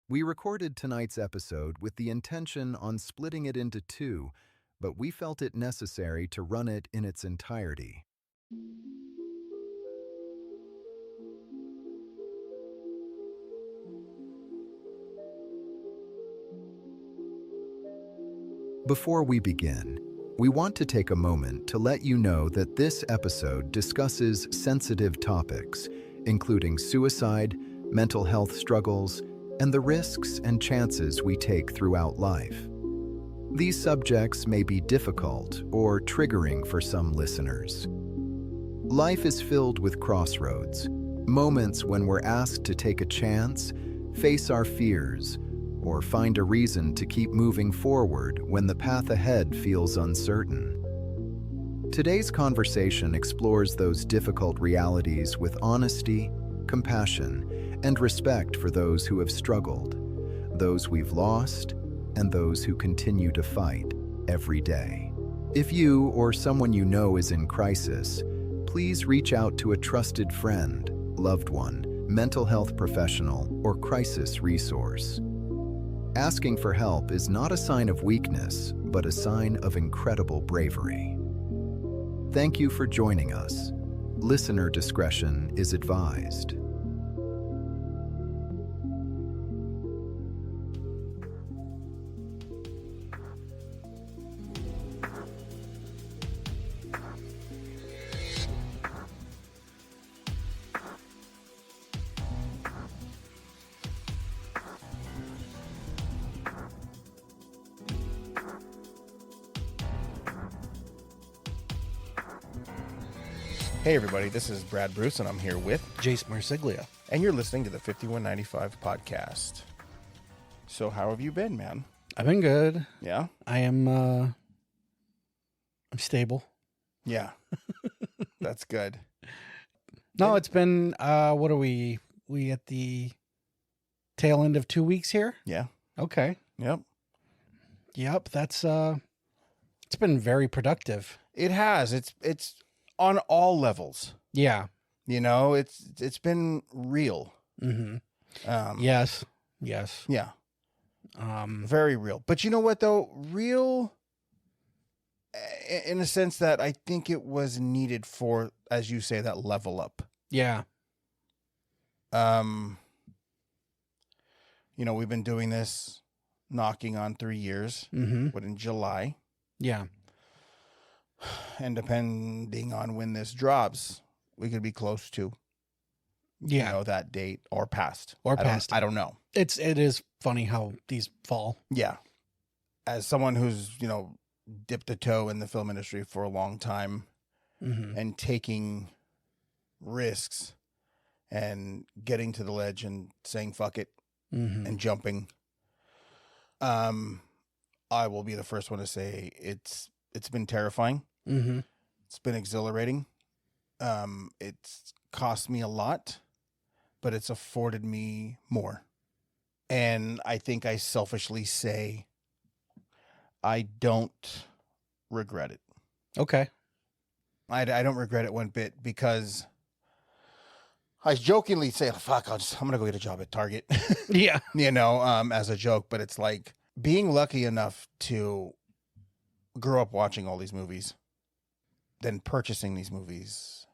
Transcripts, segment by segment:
We recorded tonight's episode with the intention on splitting it into two, but we felt it necessary to run it in its entirety. Before we begin, we want to take a moment to let you know that this episode discusses sensitive topics, including suicide, mental health struggles, and the risks and chances we take throughout life. These subjects may be difficult or triggering for some listeners. Life is filled with crossroads, moments when we're asked to take a chance, face our fears, or find a reason to keep moving forward when the path ahead feels uncertain. Today's conversation explores those difficult realities with honesty, compassion, and respect for those who have struggled, those we've lost, and those who continue to fight every day. If you or someone you know is in crisis, please reach out to a trusted friend, loved one, mental health professional, or crisis resource. Asking for help is not a sign of weakness, but a sign of incredible bravery. Thank you for joining us. Listener discretion is advised. Hey everybody, this is Brad Bruce and I'm here with Jase Marsiglia. and you're listening to the 5195 podcast. So how have you been, man? I've been good. Yeah? I'm stable. Yeah. That's good. No, it's been what are we at the tail end of 2 weeks here? Yeah. Okay. Yep. Yep, that's it's been very productive. It has. It's on all levels. Yeah. You know, it's been real. Mhm. Yes. Yeah. Very real. But you know what though? Real in a sense that I think it was needed for, as you say, that level up. Yeah. You know, we've been doing this knocking on 3 years, Mhm. but in July, Yeah. and depending on when this drops, we could be close to, you Yeah. know, that date or past. Or past I don't know. It is funny how these fall. Yeah. As someone who's, you know, dipped a toe in the film industry for a long time Mhm. and taking risks and getting to the ledge and saying fuck it Mhm. and jumping, I will be the first one to say it's been terrifying. Mhm. It's been exhilarating. It's cost me a lot, but it's afforded me more. And I think I selfishly say I don't regret it. Okay. I don't regret it one bit because I jokingly say, fuck, I'm going to go get a job at Target, Yeah. you know, as a joke. But it's like being lucky enough to grow up watching all these movies, then purchasing these movies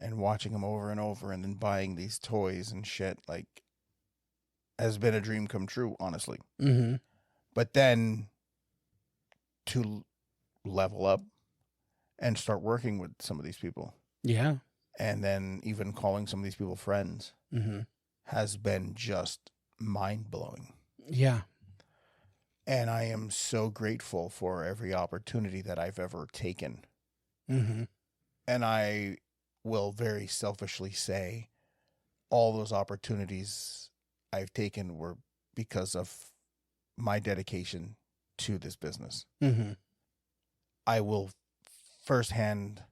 and watching them over and over and then buying these toys and shit, like, has been a dream come true, honestly. Mhm. But then to level up and start working with some of these people Yeah. and then even calling some of these people friends Mhm. has been just mind-blowing. Yeah. And I am so grateful for every opportunity that I've ever taken. Mhm. And I will very selfishly say all those opportunities I've taken were because of my dedication to this business. Mhm. I will firsthand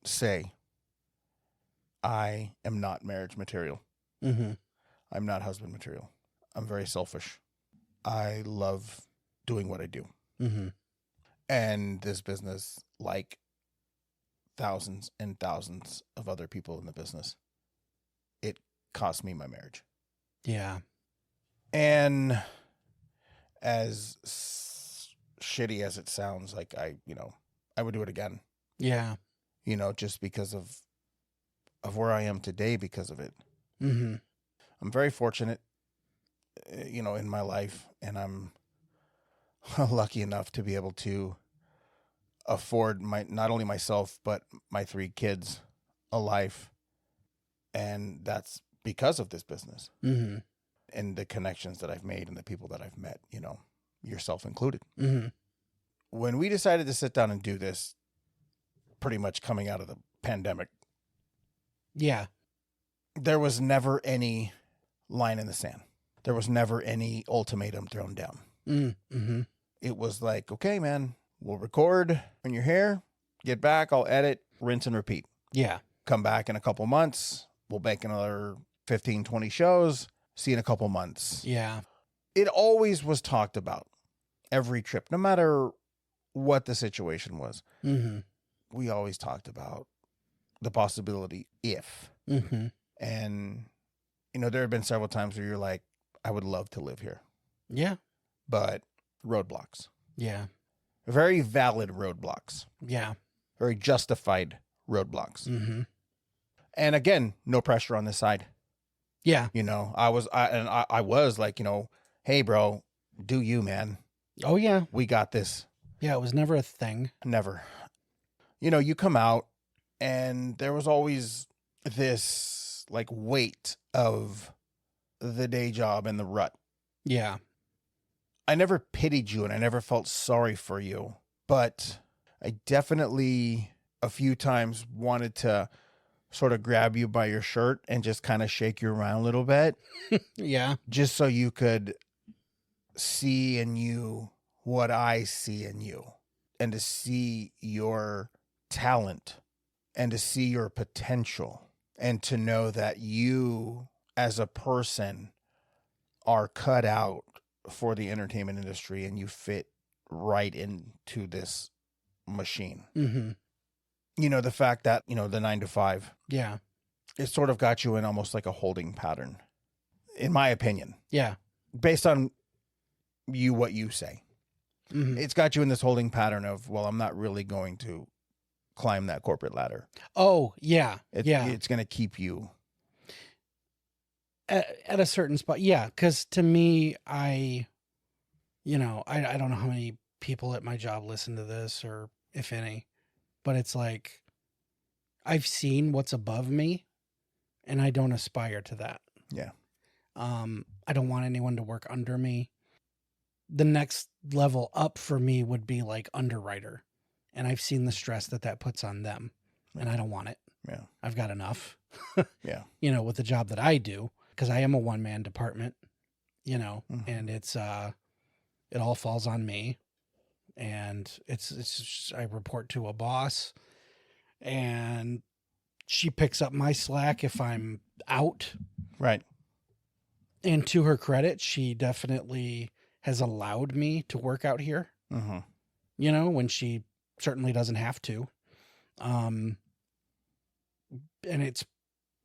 say I am not marriage material. Mhm. I'm not husband material. I'm very selfish. I love doing what I do. Mhm. And this business, like thousands and thousands of other people in the business, it cost me my marriage. Yeah. And as shitty as it sounds, like I would do it again. Yeah. Just because of where I am today because of it. Mm-hmm. I'm very fortunate, in my life, and I'm lucky enough to be able to afford not only myself, but my 3 kids a life. And that's because of this business. Mm-hmm. And the connections that I've made and the people that I've met, yourself included. Mm-hmm. When we decided to sit down and do this, pretty much coming out of the pandemic, Yeah. there was never any line in the sand. There was never any ultimatum thrown down. Mm-hmm. It was like, okay, man, we'll record when you're here, get back, I'll edit, rinse and repeat. Yeah. Come back in a couple months, we'll make another 15, 20 shows, see you in a couple months. Yeah. It always was talked about every trip, no matter what the situation was. Mm-hmm. We always talked about the possibility if. Mm-hmm. And, there have been several times where you're like, I would love to live here. Yeah. But roadblocks. Yeah. Very valid roadblocks. Yeah. Very justified roadblocks. Mm-hmm. And again, no pressure on this side. Yeah. I was like, hey, bro, do you, man. Oh, yeah. We got this. Yeah, it was never a thing. Never. You come out and there was always this like weight of the day job and the rut. Yeah. I never pitied you and I never felt sorry for you, but I definitely a few times wanted to sort of grab you by your shirt and just kind of shake you around a little bit. Yeah. Just so you could see in you what I see in you, and to see your talent and to see your potential, and to know that you as a person are cut out for the entertainment industry and you fit right into this machine. Mm-hmm. The fact that, the 9 to 5, Yeah. it sort of got you in almost like a holding pattern, in my opinion, Yeah. based on what you say. Mm-hmm. It's got you in this holding pattern of, well, I'm not really going to climb that corporate ladder. Oh, yeah. It's going to keep you At a certain spot. Yeah. Because to me, I don't know how many people at my job listen to this, or if any, but it's like, I've seen what's above me and I don't aspire to that. Yeah. I don't want anyone to work under me. The next level up for me would be like underwriter. And I've seen the stress that puts on them, and I don't want it. Yeah. I've got enough, Yeah. with the job that I do, because I am a one-man department, Mhm. and it's, it all falls on me, and it's just, I report to a boss, and she picks up my slack if I'm out. Right. And to her credit, she definitely has allowed me to work out here, Mm-hmm. when she certainly doesn't have to. And it's,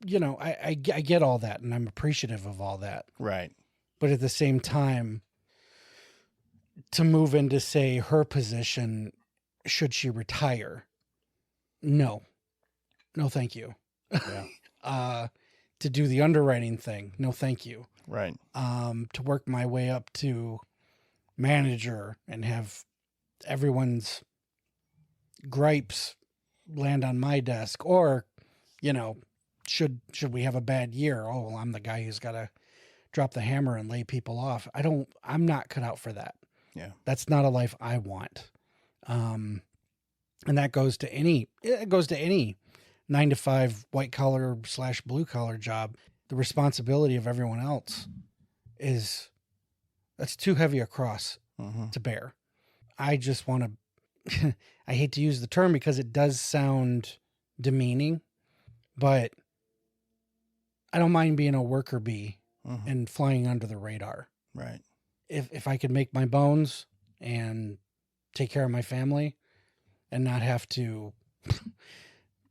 I get all that, and I'm appreciative of all that. Right. But at the same time, to move into, say, her position, should she retire? No, thank you. Yeah. To do the underwriting thing, no, thank you. Right. To work my way up to manager and have everyone's gripes land on my desk, or, should we have a bad year? Oh, well, I'm the guy who's got to drop the hammer and lay people off. I'm not cut out for that. Yeah. That's not a life I want. And that goes to any 9 to 5 white collar / blue collar job. The responsibility of everyone else that's too heavy a cross Mm-hmm. to bear. I just want to, I hate to use the term because it does sound demeaning, but I don't mind being a worker bee Mm-hmm. and flying under the radar. Right. If I could make my bones and take care of my family and not have to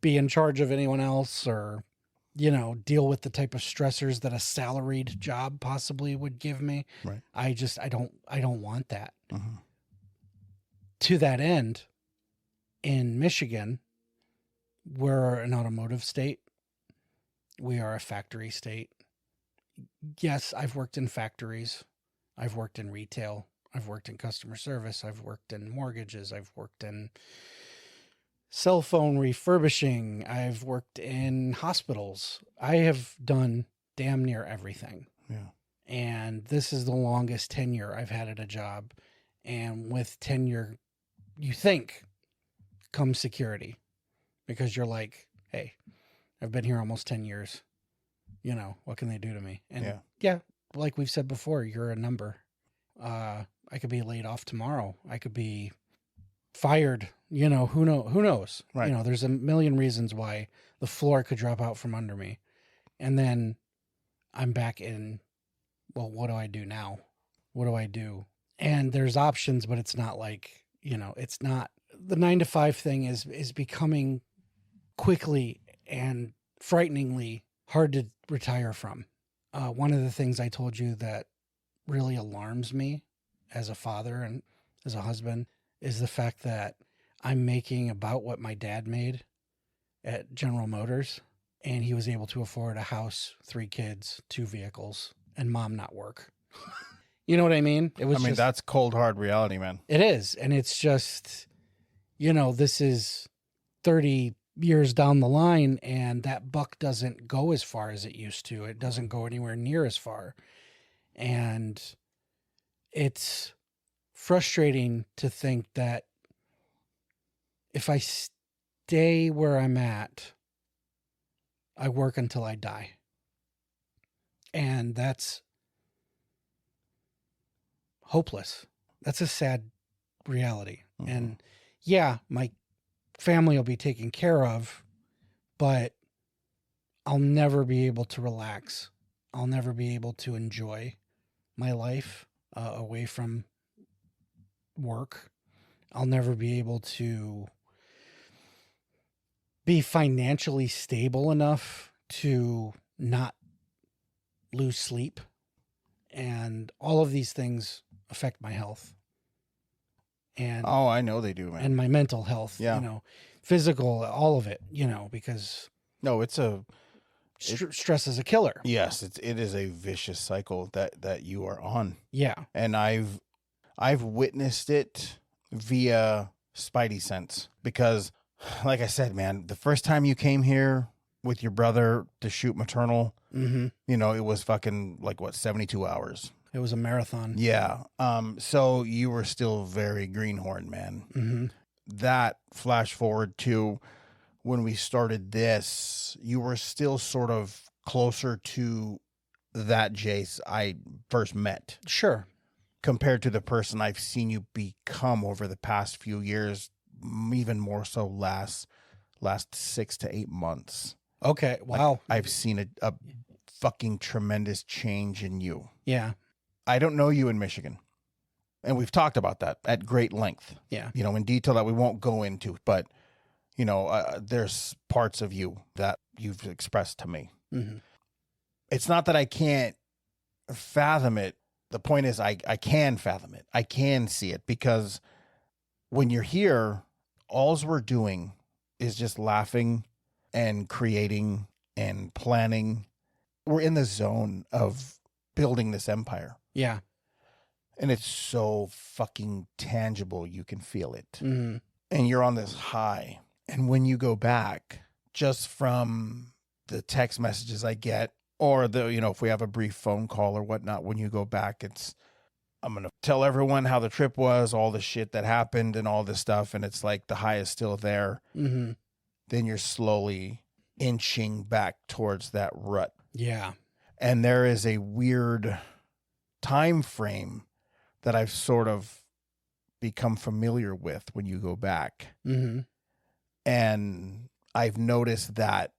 be in charge of anyone else, or, deal with the type of stressors that a salaried job possibly would give me. Right. I don't want that. Mm-hmm. To that end, in Michigan, we're an automotive state. We are a factory state. Yes, I've worked in factories. I've worked in retail. I've worked in customer service. I've worked in mortgages. I've worked in cell phone refurbishing. I've worked in hospitals. I have done damn near everything. Yeah. And this is the longest tenure I've had at a job. And with tenure, you think comes security, because you're like, hey, I've been here almost 10 years. What can they do to me? And yeah, like we've said before, you're a number. I could be laid off tomorrow. I could be fired. Who knows? Right. There's a million reasons why the floor could drop out from under me. And then I'm back in, well, what do I do now? What do I do? And there's options, but it's not like, it's not, the 9-to-5 thing is becoming quickly and frighteningly hard to retire from. One of the things I told you that really alarms me as a father and as a husband is the fact that I'm making about what my dad made at General Motors, and he was able to afford a house, 3 kids, 2 vehicles, and mom not work. You know what I mean? That's cold, hard reality, man. It is. And it's just, this is 30 years down the line, and that buck doesn't go as far as it used to. It doesn't go anywhere near as far. And it's frustrating to think that if I stay where I'm at, I work until I die. And that's hopeless. That's a sad reality. Mm-hmm. And yeah, my family will be taken care of, but I'll never be able to relax. I'll never be able to enjoy my life away from work. I'll never be able to be financially stable enough to not lose sleep. And all of these things affect my health. And I know they do, man. And my mental health, Yeah. Physical, all of it, because No, it's stress is a killer. Yes, it is a vicious cycle that you are on. Yeah. And I've witnessed it via spidey sense, because like I said, man, the first time you came here with your brother to shoot Maternal, Mm-hmm. it was fucking 72 hours. It was a marathon. Yeah. So you were still very greenhorn, man. Mm-hmm. That flash forward to when we started this, you were still sort of closer to that Jase I first met. Sure. Compared to the person I've seen you become over the past few years, even more so last 6 to 8 months. Okay. Wow. I've seen a fucking tremendous change in you. Yeah. I don't know you in Michigan, and we've talked about that at great length. Yeah. In detail that we won't go into, but there's parts of you that you've expressed to me. Mm-hmm. It's not that I can't fathom it. The point is I can fathom it. I can see it, because when you're here, alls we're doing is just laughing and creating and planning. We're in the zone of building this empire. Yeah. And it's so fucking tangible. You can feel it. Mm-hmm. And you're on this high. And when you go back, just from the text messages I get, or if we have a brief phone call or whatnot, when you go back, I'm going to tell everyone how the trip was, all the shit that happened and all this stuff. And it's like the high is still there. Mm-hmm. Then you're slowly inching back towards that rut. Yeah. And there is a weird time frame that I've sort of become familiar with when you go back. Mm-hmm. And I've noticed that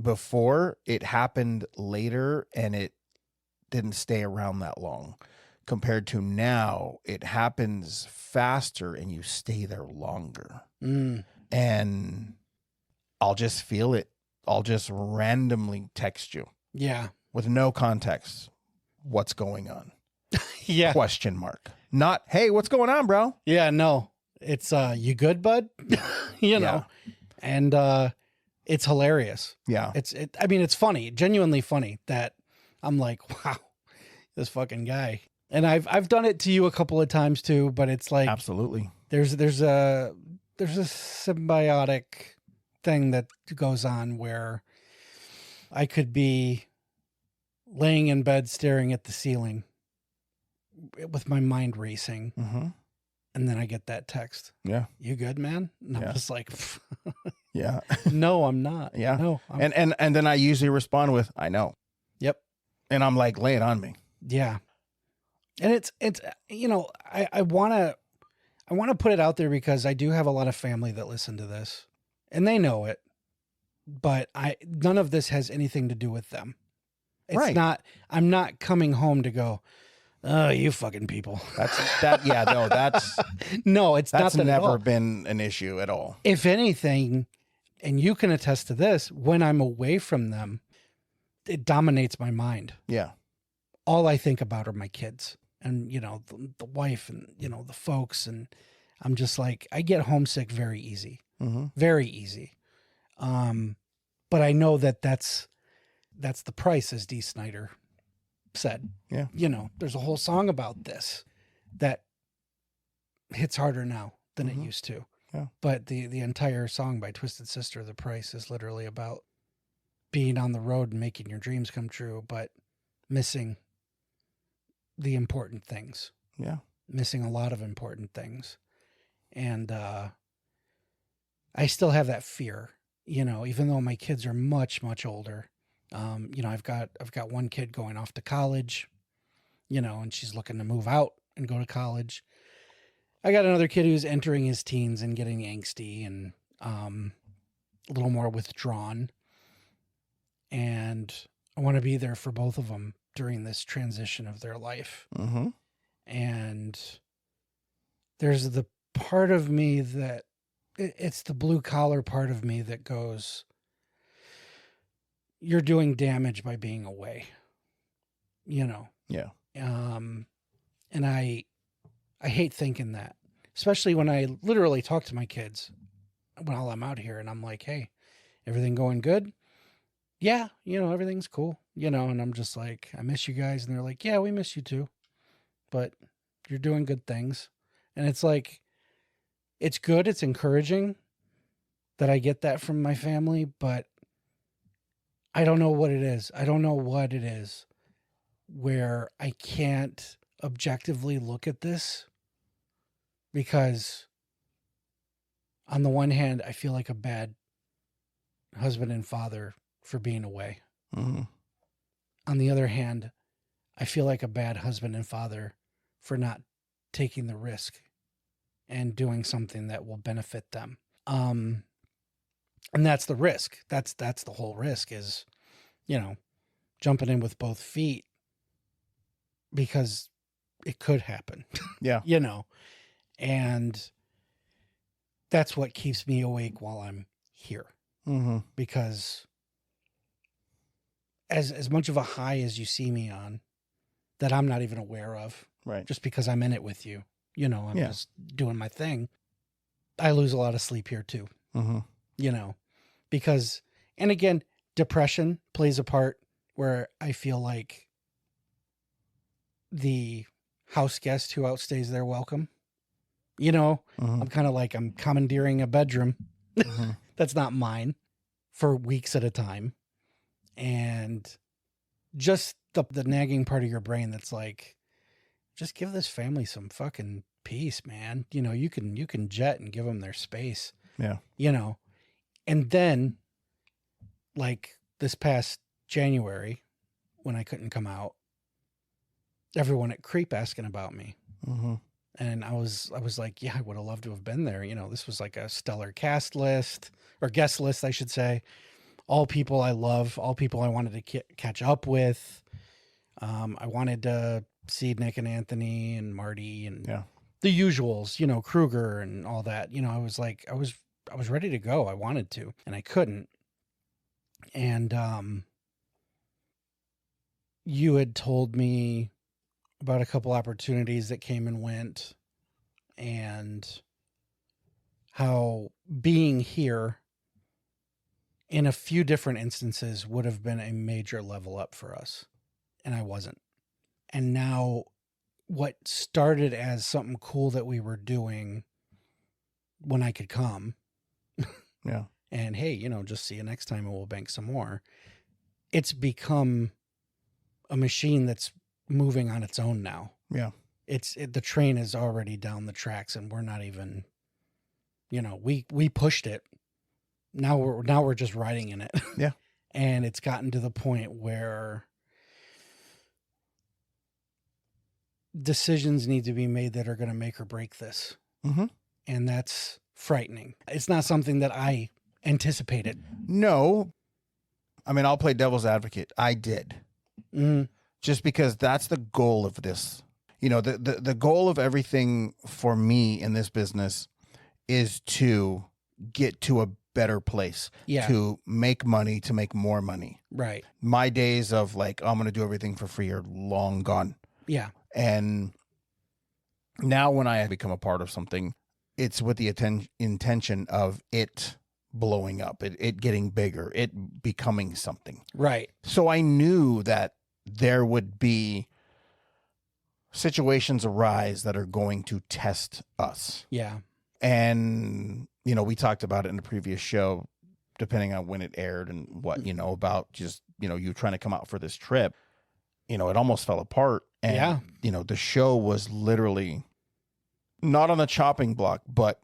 before, it happened later and it didn't stay around that long, compared to now it happens faster and you stay there longer. Mm. And I'll just feel it. I'll just randomly text you Yeah. with no context. What's going on? Yeah. Question mark. Not, hey, what's going on, bro? Yeah, no. It's you good, bud? You know. And it's hilarious. Yeah. I mean, it's funny, genuinely funny that I'm like, wow, this fucking guy. And I've done it to you a couple of times too, but it's like Absolutely. there's a symbiotic thing that goes on where I could be laying in bed staring at the ceiling with my mind racing. Mm-hmm. And then I get that text. Yeah. You good, man? And I'm Yeah. just like, Yeah. no, I'm not. Yeah. No. And then I usually respond with, I know. Yep. And I'm like, lay it on me. Yeah. And it's, you know, I want to put it out there because I do have a lot of family that listen to this and they know it, but none of this has anything to do with them. It's Right. not, I'm not coming home to go, oh, you fucking people. No, it's not That's that at all. never been an issue at all. If anything, and you can attest to this, when I'm away from them, it dominates my mind. Yeah. All I think about are my kids and, you know, the wife and, you know, the folks. And I'm just like, I get homesick very easy, very easy. But I know that that's the price, as Dee Snider said. Yeah. You know, there's a whole song about this that hits harder now than it used to. Yeah. But the entire song by Twisted Sister, The Price, is literally about being on the road and making your dreams come true, but missing the important things. Yeah. Missing a lot of important things. And I still have that fear, you know, even though my kids are much, much older. You know, I've got one kid going off to college, you know, and she's looking to move out and go to college. I got another kid who's entering his teens and getting angsty and a little more withdrawn. And I want to be there for both of them during this transition of their life. Mm-hmm. And there's the part of me that it's the blue collar part of me that goes, you're doing damage by being away, you know? Yeah. And I hate thinking that, especially when I literally talk to my kids while I'm out here and I'm like, hey, everything going good? Yeah. You know, everything's cool, you know? And I'm just like, I miss you guys. And they're like, yeah, we miss you too, but you're doing good things. And it's like, it's good. It's encouraging that I get that from my family, but I don't know what it is. I don't know what it is where I can't objectively look at this because on the one hand, I feel like a bad husband and father for being away. Mm-hmm. On the other hand, I feel like a bad husband and father for not taking the risk and doing something that will benefit them. And that's the risk. That's the whole risk is, you know, jumping in with both feet because it could happen. Yeah. You know, and that's what keeps me awake while I'm here. Mm-hmm. Because as much of a high as you see me on that I'm not even aware of, Right. just because I'm in it with you, you know, I'm Yeah. just doing my thing. I lose a lot of sleep here too. Mm-hmm. You know, because, and again, depression plays a part where I feel like the house guest who outstays their welcome, you know, Mm-hmm. I'm kind of like, I'm commandeering a bedroom Mm-hmm. that's not mine for weeks at a time. And just the nagging part of your brain that's like, just give this family some fucking peace, man. You know, you can jet and give them their space. Yeah. You know, and then like this past January when I couldn't come out, everyone at Creep asking about me. Mm-hmm. And I was like, yeah, I would have loved to have been there. You know, this was like a stellar cast list or guest list, I should say. All people I love, all people I wanted to catch up with. I wanted to see Nick and Anthony and Marty and the usuals, you know, Kruger and all that. You know, I was like, I was ready to go. I wanted to, and I couldn't. And you had told me about a couple opportunities that came and went, and how being here in a few different instances would have been a major level up for us. And I wasn't. And now what started as something cool that we were doing when I could come. Yeah. And hey, just see you next time and we'll bank some more. It's become a machine that's moving on its own now. Yeah. The train is already down the tracks and we're not even, we pushed it. Now we're just riding in it. Yeah. And it's gotten to the point where decisions need to be made that are going to make or break this. Mm-hmm. And that's frightening. It's not something that I anticipated. No. I mean, I'll play devil's advocate. I did. Mm. Just because that's the goal of this. The goal of everything for me in this business is to get to a better place. Yeah. To make money, to make more money. Right. My days of I'm going to do everything for free are long gone. Yeah. And now when I have become a part of something, it's with the intention of it blowing up, it getting bigger, it becoming something. Right. So I knew that there would be situations arise that are going to test us. Yeah. And, we talked about it in the previous show, depending on when it aired and what, about just, you trying to come out for this trip. It almost fell apart. And, yeah. The show was literally not on the chopping block, but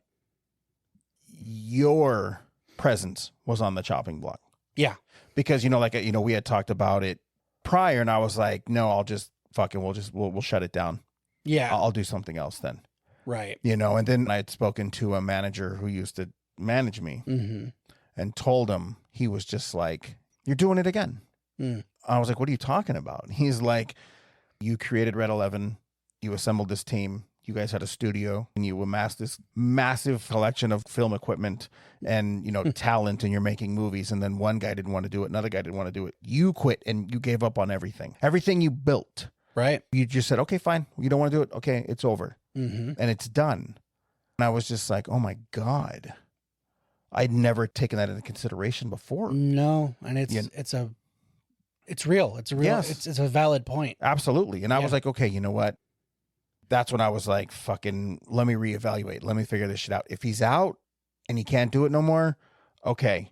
your presence was on the chopping block. Yeah. Because, we had talked about it prior and I was like, no, I'll just we'll shut it down. Yeah. I'll do something else then. Right. And then I had spoken to a manager who used to manage me mm-hmm. and told him, he was just like, you're doing it again. Mm. I was like, what are you talking about? He's like, you created Red 11. You assembled this team. You guys had a studio and you amassed this massive collection of film equipment and, talent, and you're making movies. And then one guy didn't want to do it. Another guy didn't want to do it. You quit and you gave up on everything. Everything you built. Right. You just said, okay, fine. You don't want to do it. Okay, it's over. Mm-hmm. And it's done. And I was just like, oh my God. I'd never taken that into consideration before. No. And it's real. It's a real, yes. it's a valid point. Absolutely. And I was like, okay, you know what? That's when I was like, fucking, let me reevaluate. Let me figure this shit out. If he's out and he can't do it no more, okay,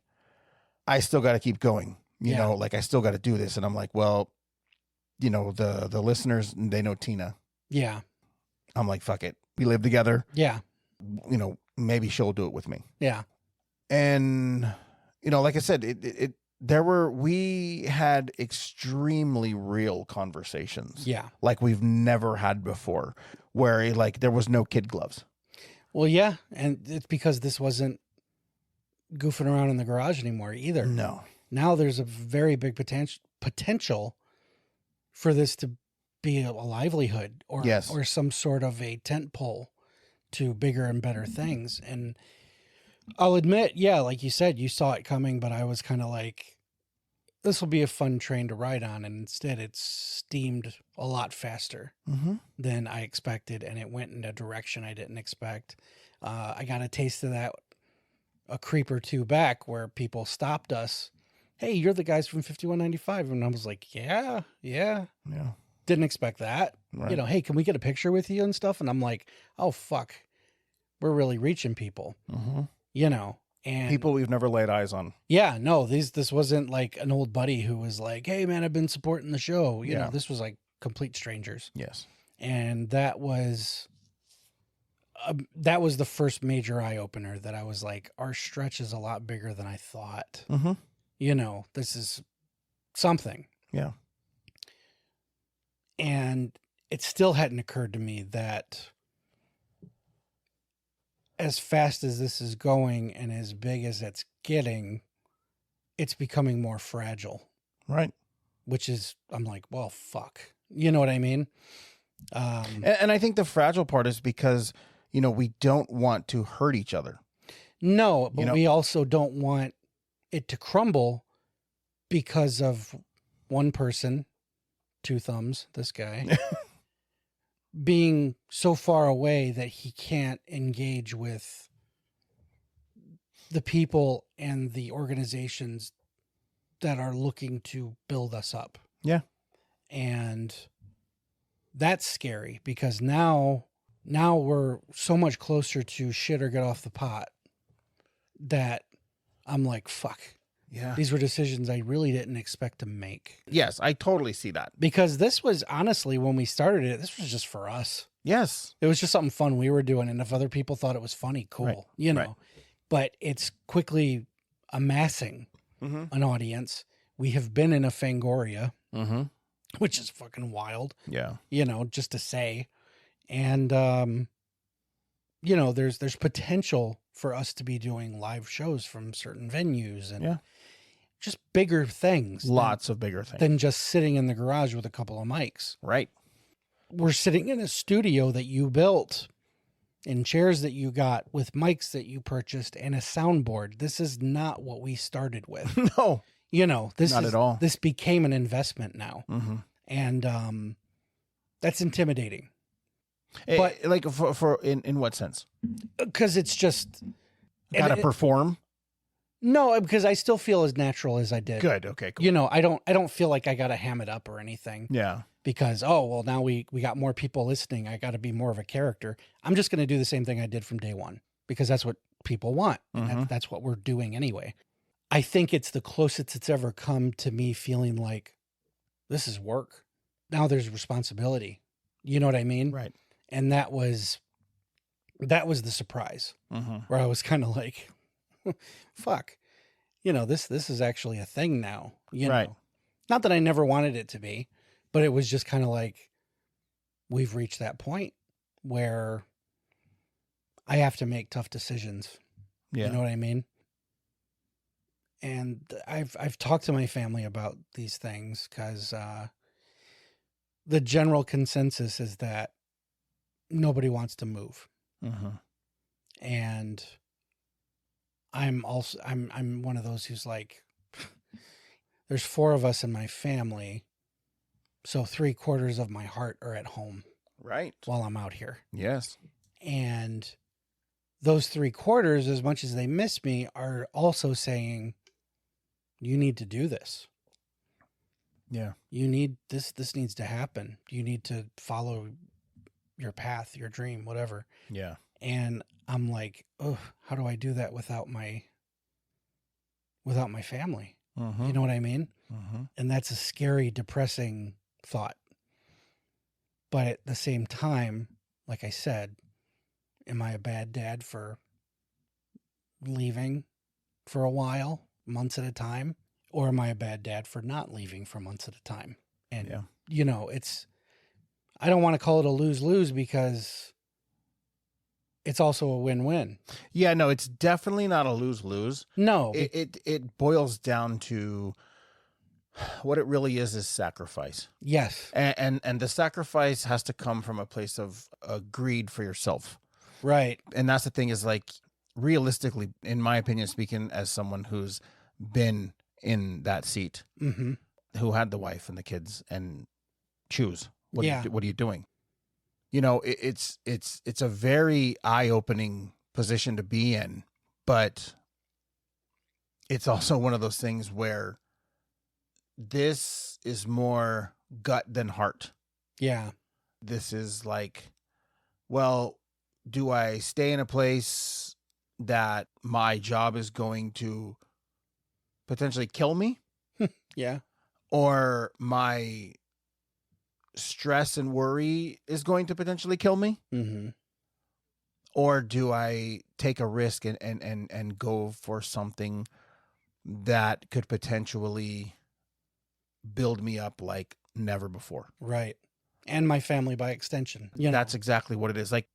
I still got to keep going. I still got to do this. And I'm like, well, the listeners, they know Tina. Yeah. I'm like, fuck it. We live together. Yeah. Maybe she'll do it with me. Yeah. And, like I said, we had extremely real conversations. Yeah. Like we've never had before, where there was no kid gloves. Well, yeah. And it's because this wasn't goofing around in the garage anymore either. No. Now there's a very big potential for this to be a livelihood or some sort of a tent pole to bigger and better things. And I'll admit, yeah, like you said, you saw it coming, but I was kind of like, this will be a fun train to ride on. And instead it's steamed a lot faster than I expected. And it went in a direction I didn't expect. I got a taste of that a creep or two back where people stopped us. Hey, you're the guys from 5195. And I was like, yeah. Didn't expect that. Right. Hey, can we get a picture with you and stuff? And I'm like, oh, fuck. We're really reaching people, and people we've never laid eyes on. Yeah, no, this wasn't like an old buddy who was like, hey man, I've been supporting the show. You know, this was like complete strangers. Yes. And that was the first major eye opener that I was like, our stretch is a lot bigger than I thought. This is something. Yeah. And it still hadn't occurred to me that as fast as this is going and as big as it's getting, it's becoming more fragile. Right. Which is, I'm like, well, fuck. You know what I mean? And I think the fragile part is because, we don't want to hurt each other. No, but we also don't want it to crumble because of one person, two thumbs, this guy, being so far away that he can't engage with the people and the organizations that are looking to build us up. Yeah. And that's scary because now we're so much closer to shit or get off the pot that I'm like, fuck. Yeah. These were decisions I really didn't expect to make. Yes, I totally see that. Because this was honestly, when we started it, this was just for us. Yes. It was just something fun we were doing. And if other people thought it was funny, cool, Right. you know. Right. But it's quickly amassing Mm-hmm. an audience. We have been in a Fangoria, Mm-hmm. which is fucking wild, Yeah. you know, just to say. And, you know, there's potential for us to be doing live shows from certain venues and Yeah. just bigger things. Lots of bigger things. than just sitting in the garage with a couple of mics. Right. We're sitting in a studio that you built, in chairs that you got, with mics that you purchased, and a soundboard. This is not what we started with. No. You know, Not at all. This became an investment now. Mm-hmm. And that's intimidating. But like for in what sense? Because it's just... Gotta perform? No, because I still feel as natural as I did. Good. Okay, cool. You know, I don't feel like I got to ham it up or anything. Yeah. Because, oh, well, now we got more people listening. I got to be more of a character. I'm just going to do the same thing I did from day one because that's what people want. And Mhm. that's what we're doing anyway. I think it's the closest it's ever come to me feeling like this is work. Now there's responsibility. You know what I mean? Right. And that was the surprise Mm-hmm. where I was kind of like, fuck, you know, this is actually a thing now. You Right. know, not that I never wanted it to be, but it was just kind of like, we've reached that point where I have to make tough decisions. Yeah. You know what I mean? And I've talked to my family about these things because the general consensus is that nobody wants to move. Mm-hmm. And I'm one of those who's like, there's 4 of us in my family, so 3/4 of my heart are at home Right. while I'm out here. Yes. And those 3/4, as much as they miss me, are also saying, you need to do this. Yeah. You need this needs to happen. You need to follow your path, your dream, whatever. Yeah. And I'm like, oh, how do I do that without my family? Mm-hmm. You know what I mean? Mm-hmm. And that's a scary, depressing thought. But at the same time, like I said, am I a bad dad for leaving for a while, months at a time? Or am I a bad dad for not leaving for months at a time? And, Yeah. you know, I don't want to call it a lose-lose because it's also a win-win. Yeah. No, it's definitely not a lose-lose. No. It boils down to what it really is sacrifice. Yes. And the sacrifice has to come from a place of greed for yourself. Right. And that's the thing is like, realistically, in my opinion, speaking as someone who's been in that seat, Mm-hmm. who had the wife and the kids, and choose what Yeah. what are you doing? You know, it's a very eye-opening position to be in, but it's also one of those things where this is more gut than heart. Yeah. This is like, well, do I stay in a place that my job is going to potentially kill me, Yeah. or my stress and worry is going to potentially kill me? Mm-hmm. Or do I take a risk and go for something that could potentially build me up like never before? Right. And my family by extension. You know? That's exactly what it is. Like,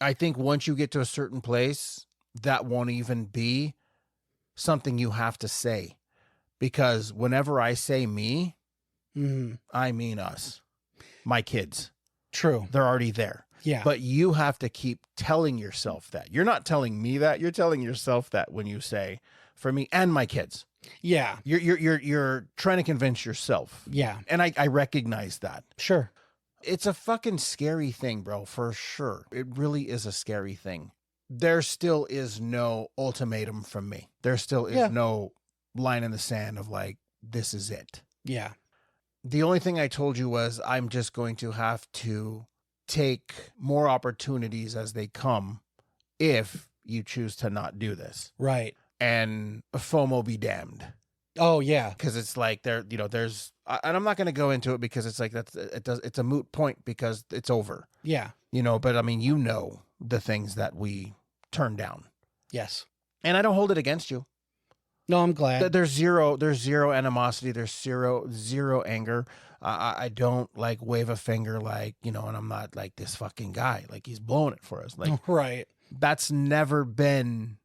I think once you get to a certain place, that won't even be something you have to say. Because whenever I say me, Mm-hmm. I mean us, my kids. True. They're already there. Yeah. But you have to keep telling yourself that. You're not telling me that. You're telling yourself that when you say, for me and my kids. Yeah. You're trying to convince yourself. Yeah. And I recognize that. Sure. It's a fucking scary thing, bro, for sure. It really is a scary thing. There still is no ultimatum from me. There still is no line in the sand of like, this is it. Yeah. The only thing I told you was I'm just going to have to take more opportunities as they come if you choose to not do this. Right. And FOMO be damned. Oh yeah. Because it's like there's and I'm not going to go into it because it's like it's a moot point because it's over. Yeah. But I mean, the things that we turn down. Yes. And I don't hold it against you. No, I'm glad. There's zero animosity. There's zero anger. I don't like wave a finger like, and I'm not like this fucking guy. Like he's blowing it for us. Like right. That's never been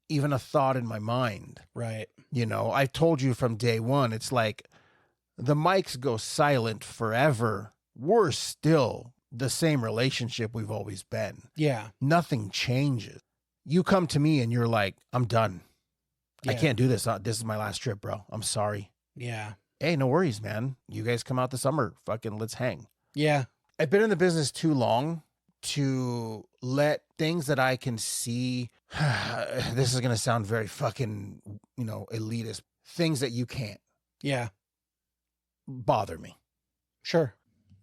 even a thought in my mind. Right. I told you from day one, it's like the mics go silent forever. We're still the same relationship we've always been. Yeah. Nothing changes. You come to me and you're like, I'm done. Yeah. I can't do this. This is my last trip, bro. I'm sorry. Yeah. Hey, no worries, man. You guys come out this summer. Fucking let's hang. Yeah. I've been in the business too long to let things that I can see, this is going to sound very fucking, elitist, things that you can't. Yeah. Bother me. Sure.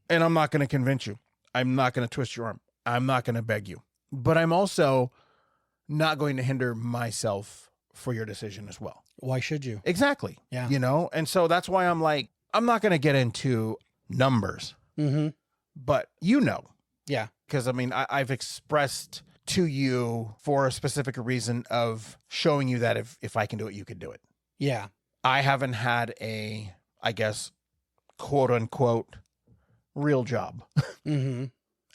And I'm not going to convince you. I'm not going to twist your arm. I'm not going to beg you. But I'm also not going to hinder myself for your decision as well. Why should you? Exactly. Yeah. And so that's why I'm like, I'm not going to get into numbers. Mm-hmm. But Yeah. Because, I mean, I've expressed to you for a specific reason of showing you that if I can do it, you can do it. Yeah. I haven't had a, I guess, quote unquote, real job. Mm-hmm.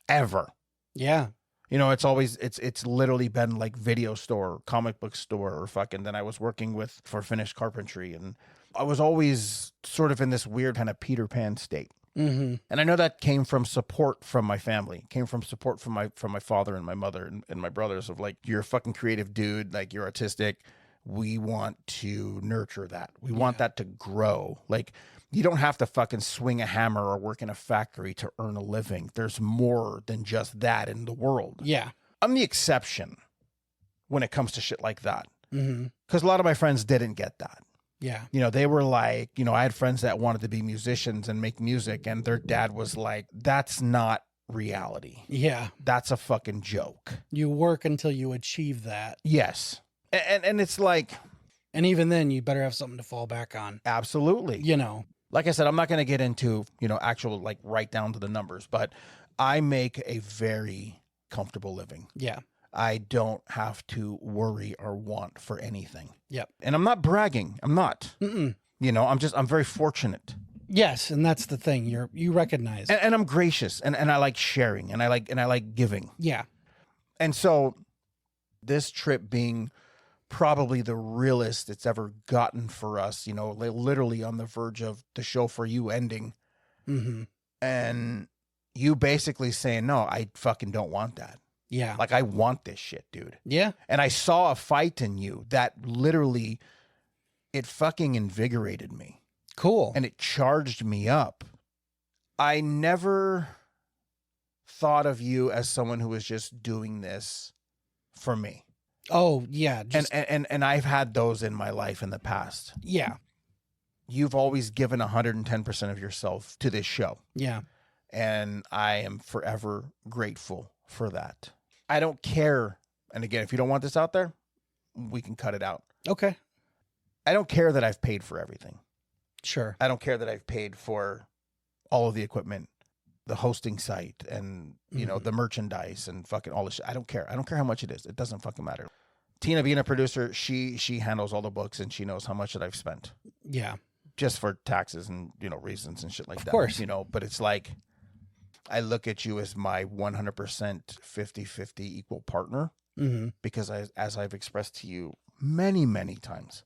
Ever. Yeah. It's always, it's literally been like video store, comic book store, or fucking, then I was working for finished carpentry. And I was always sort of in this weird kind of Peter Pan state. Mm-hmm. And I know that came from support from my family, came from support from my father and my mother and my brothers of like, you're a fucking creative dude, like you're artistic. We want to nurture that. We want that to grow. Like you don't have to fucking swing a hammer or work in a factory to earn a living. There's more than just that in the world. Yeah. I'm the exception when it comes to shit like that. Mm-hmm. Because a lot of my friends didn't get that. Yeah. They were like, I had friends that wanted to be musicians and make music, and their dad was like, that's not reality. Yeah. That's a fucking joke. You work until you achieve that. Yes. And it's like. And even then, you better have something to fall back on. Absolutely. Like I said, I'm not going to get into, actual, like, right down to the numbers, but I make a very comfortable living. Yeah. I don't have to worry or want for anything. Yep. And I'm not bragging. I'm not. Mm-mm. I'm very fortunate. Yes, and that's the thing. You recognize. And I'm gracious and I like sharing and I like giving. Yeah. And so this trip being probably the realest it's ever gotten for us, literally on the verge of the show for you ending. Mm-hmm. And you basically saying, no, I fucking don't want that. Yeah. Like, I want this shit, dude. Yeah. And I saw a fight in you that literally, it fucking invigorated me. Cool. And it charged me up. I never thought of you as someone who was just doing this for me. Oh, yeah. And I've had those in my life in the past. Yeah. You've always given 110% of yourself to this show. Yeah. And I am forever grateful for that. I don't care. And again, if you don't want this out there, we can cut it out. Okay. I don't care that I've paid for everything. Sure. I don't care that I've paid for all of the equipment, the hosting site, and the merchandise and fucking all this shit. I don't care. I don't care how much it is. It doesn't fucking matter. Tina being a producer, she handles all the books and she knows how much that I've spent. Yeah. Just for taxes and, reasons and shit like that. Of course. But it's like, I look at you as my 100% 50-50 equal partner. Mm-hmm. Because as I've expressed to you many, many times,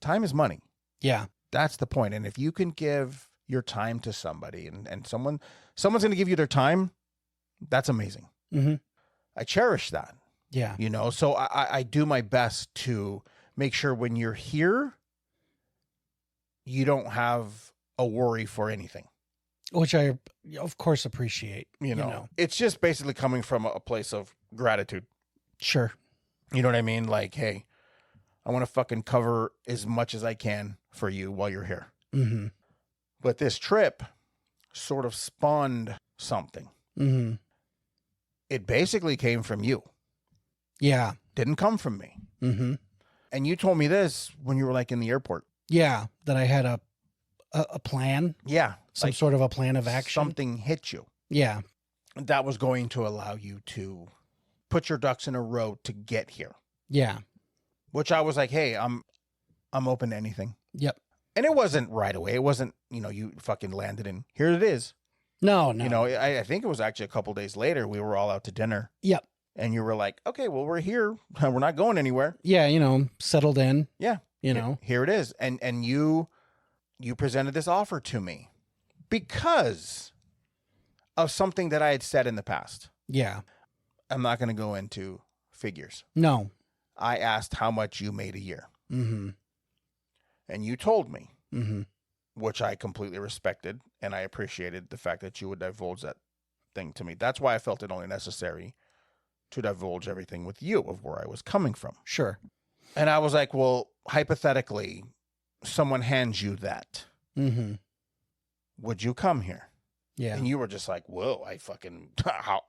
time is money. Yeah. That's the point. And if you can give your time to somebody and someone's going to give you their time, that's amazing. Mm-hmm. I cherish that. Yeah. So I do my best to make sure when you're here, you don't have a worry for anything. Which I, of course, appreciate. You know, it's just basically coming from a place of gratitude. Sure. You know what I mean? Like, hey, I want to fucking cover as much as I can for you while you're here. Mm-hmm. But this trip sort of spawned something. Mm-hmm. It basically came from you. Yeah. Didn't come from me. Mm-hmm. And you told me this when you were like in the airport. Yeah, that I had a plan. Yeah. Some like sort of a plan of action. Something hit you. Yeah. That was going to allow you to put your ducks in a row to get here. Yeah. Which I was like, hey, I'm open to anything. Yep. And it wasn't right away. It wasn't, you fucking landed and here it is. No. I think it was actually a couple days later. We were all out to dinner. Yep. And you were like, okay, well, we're here. We're not going anywhere. Yeah, settled in. Yeah. Here it is. And you presented this offer to me because of something that I had said in the past. Yeah. I'm not going to go into figures. No. I asked how much you made a year. Mm-hmm. And you told me, mm-hmm. which I completely respected, and I appreciated the fact that you would divulge that thing to me. That's why I felt it only necessary to divulge everything with you of where I was coming from. Sure. And I was like, well, hypothetically, someone hands you that. Mm-hmm. Would you come here? Yeah. And you were just like, whoa, I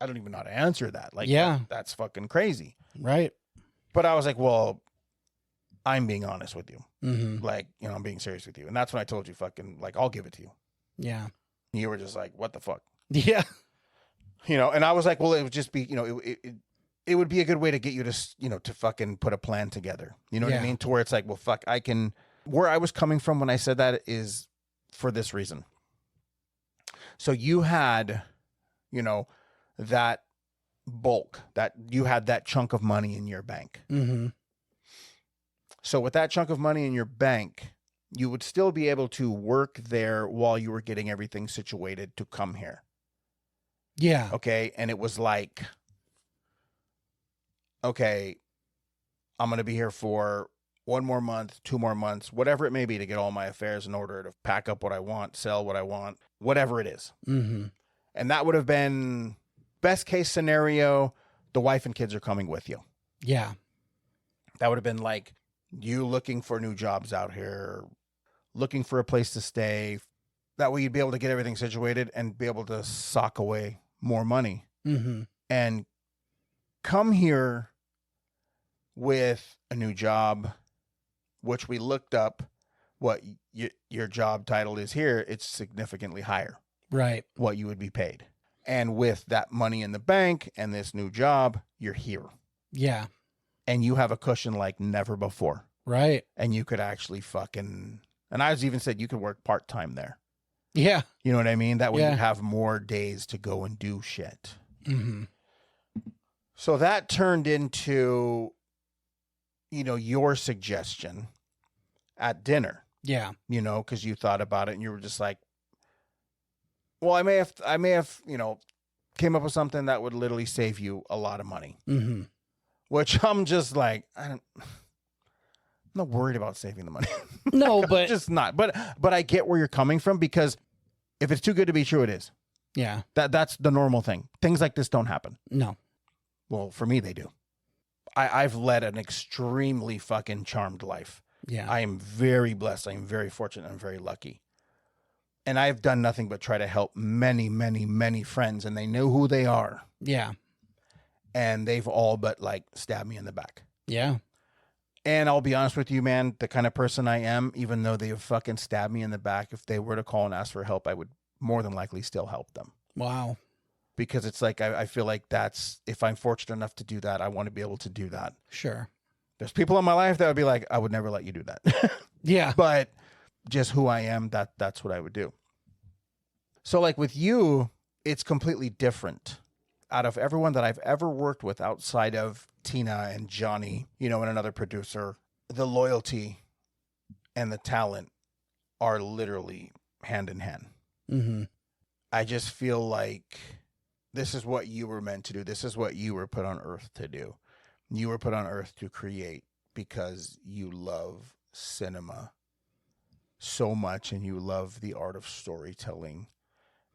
don't even know how to answer that. Like, yeah, that's fucking crazy. Right. But I was like, well, I'm being honest with you. Mm-hmm. Like, I'm being serious with you. And that's when I told you fucking, like, I'll give it to you. Yeah. And you were just like, what the fuck? Yeah. And I was like, well, it would just be, it would be a good way to get you to, to fucking put a plan together. You know what I mean? To where it's like, well, fuck, where I was coming from when I said that is for this reason. So you had, that bulk, that you had that chunk of money in your bank. Mm-hmm. So with that chunk of money in your bank, you would still be able to work there while you were getting everything situated to come here. Yeah. Okay. And it was like, okay, I'm going to be here for 1 more month, 2 more months, whatever it may be, to get all my affairs in order, to pack up what I want, sell what I want, whatever it is. Mm-hmm. And that would have been best case scenario. The wife and kids are coming with you. Yeah. That would have been like you looking for new jobs out here, looking for a place to stay. That way you'd be able to get everything situated and be able to sock away more money. Mm-hmm. And come here with a new job, which we looked up what your job title is here. It's significantly higher. Right. What you would be paid. And with that money in the bank and this new job, you're here. Yeah. And you have a cushion like never before. Right. And you could actually and I was even said you could work part-time there. Yeah. You know what I mean? That way you have more days to go and do shit. Mm-hmm. So that turned into, your suggestion at dinner. Yeah. Because you thought about it and you were just like, well, I may have, came up with something that would literally save you a lot of money. Mm-hmm. Which I'm just like, I'm not worried about saving the money. No, like, but just not. But I get where you're coming from, because if it's too good to be true, it is. Yeah. That's the normal thing. Things like this don't happen. No. Well, for me, they do. I've led an extremely fucking charmed life. Yeah. I am very blessed. I am very fortunate. I'm very lucky. And I've done nothing but try to help many, many, many friends, and they know who they are. Yeah. And they've all but like stabbed me in the back. Yeah. And I'll be honest with you, man, the kind of person I am, even though they have fucking stabbed me in the back, if they were to call and ask for help, I would more than likely still help them. Wow. Because it's like, I feel like if I'm fortunate enough to do that, I want to be able to do that. Sure. There's people in my life that would be like, I would never let you do that. Yeah. But just who I am, that's what I would do. So like with you, it's completely different. Out of everyone that I've ever worked with outside of Tina and Johnny, and another producer, the loyalty and the talent are literally hand in hand. Mm-hmm. I just feel like this is what you were meant to do. This is what you were put on earth to do. You were put on earth to create because you love cinema so much and you love the art of storytelling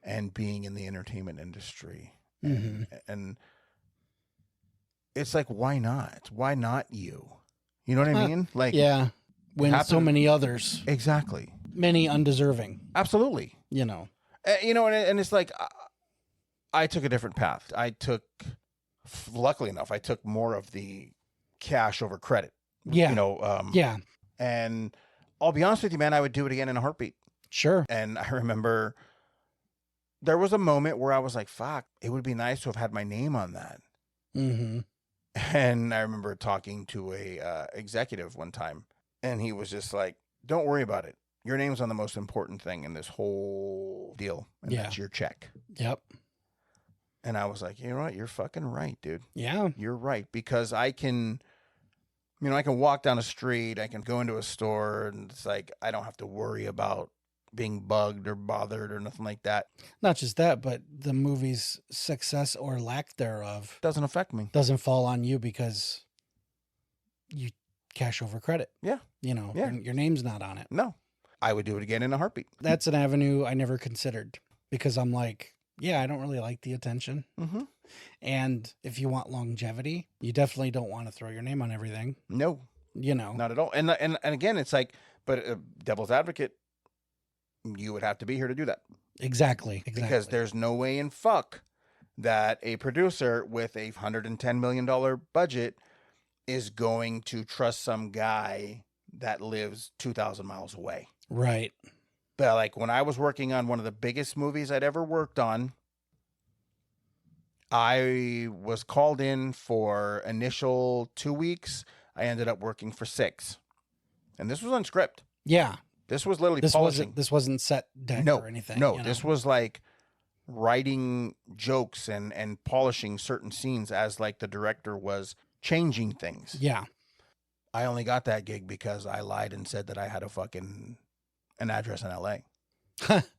and being in the entertainment industry. And it's like, why not? Why not you? You know what I mean? Like, yeah, when so many others, exactly, many undeserving, absolutely. you know, and it's like, I took a different path. Luckily enough, I took more of the cash over credit. Yeah. Yeah. And I'll be honest with you, man, I would do it again in a heartbeat. Sure. And I remember there was a moment where I was like, fuck, it would be nice to have had my name on that. Mm-hmm. And I remember talking to a executive one time, and he was just like, don't worry about it. Your name's on the most important thing in this whole deal, and that's your check. Yep. And I was like, you know what? You're fucking right, dude. Yeah. You're right, because I can walk down a street, I can go into a store, and it's like, I don't have to worry about being bugged or bothered or nothing like that. Not just that, but the movie's success or lack thereof Doesn't affect me. Doesn't fall on you because you cash over credit. Yeah. Your name's not on it. No. I would do it again in a heartbeat. That's an avenue I never considered because I'm like, yeah, I don't really like the attention. Mm-hmm. And if you want longevity, you definitely don't want to throw your name on everything. No. Not at all. And again, it's like, but devil's advocate, you would have to be here to do that. Exactly. Because there's no way in fuck that a producer with a $110 million budget is going to trust some guy that lives 2,000 miles away. Right. But like when I was working on one of the biggest movies I'd ever worked on, I was called in for initial 2 weeks. I ended up working for 6. And this was on script. Yeah. This was literally polishing. This wasn't set deck or anything. No, this was like writing jokes and polishing certain scenes as like the director was changing things. Yeah. I only got that gig because I lied and said that I had an address in LA.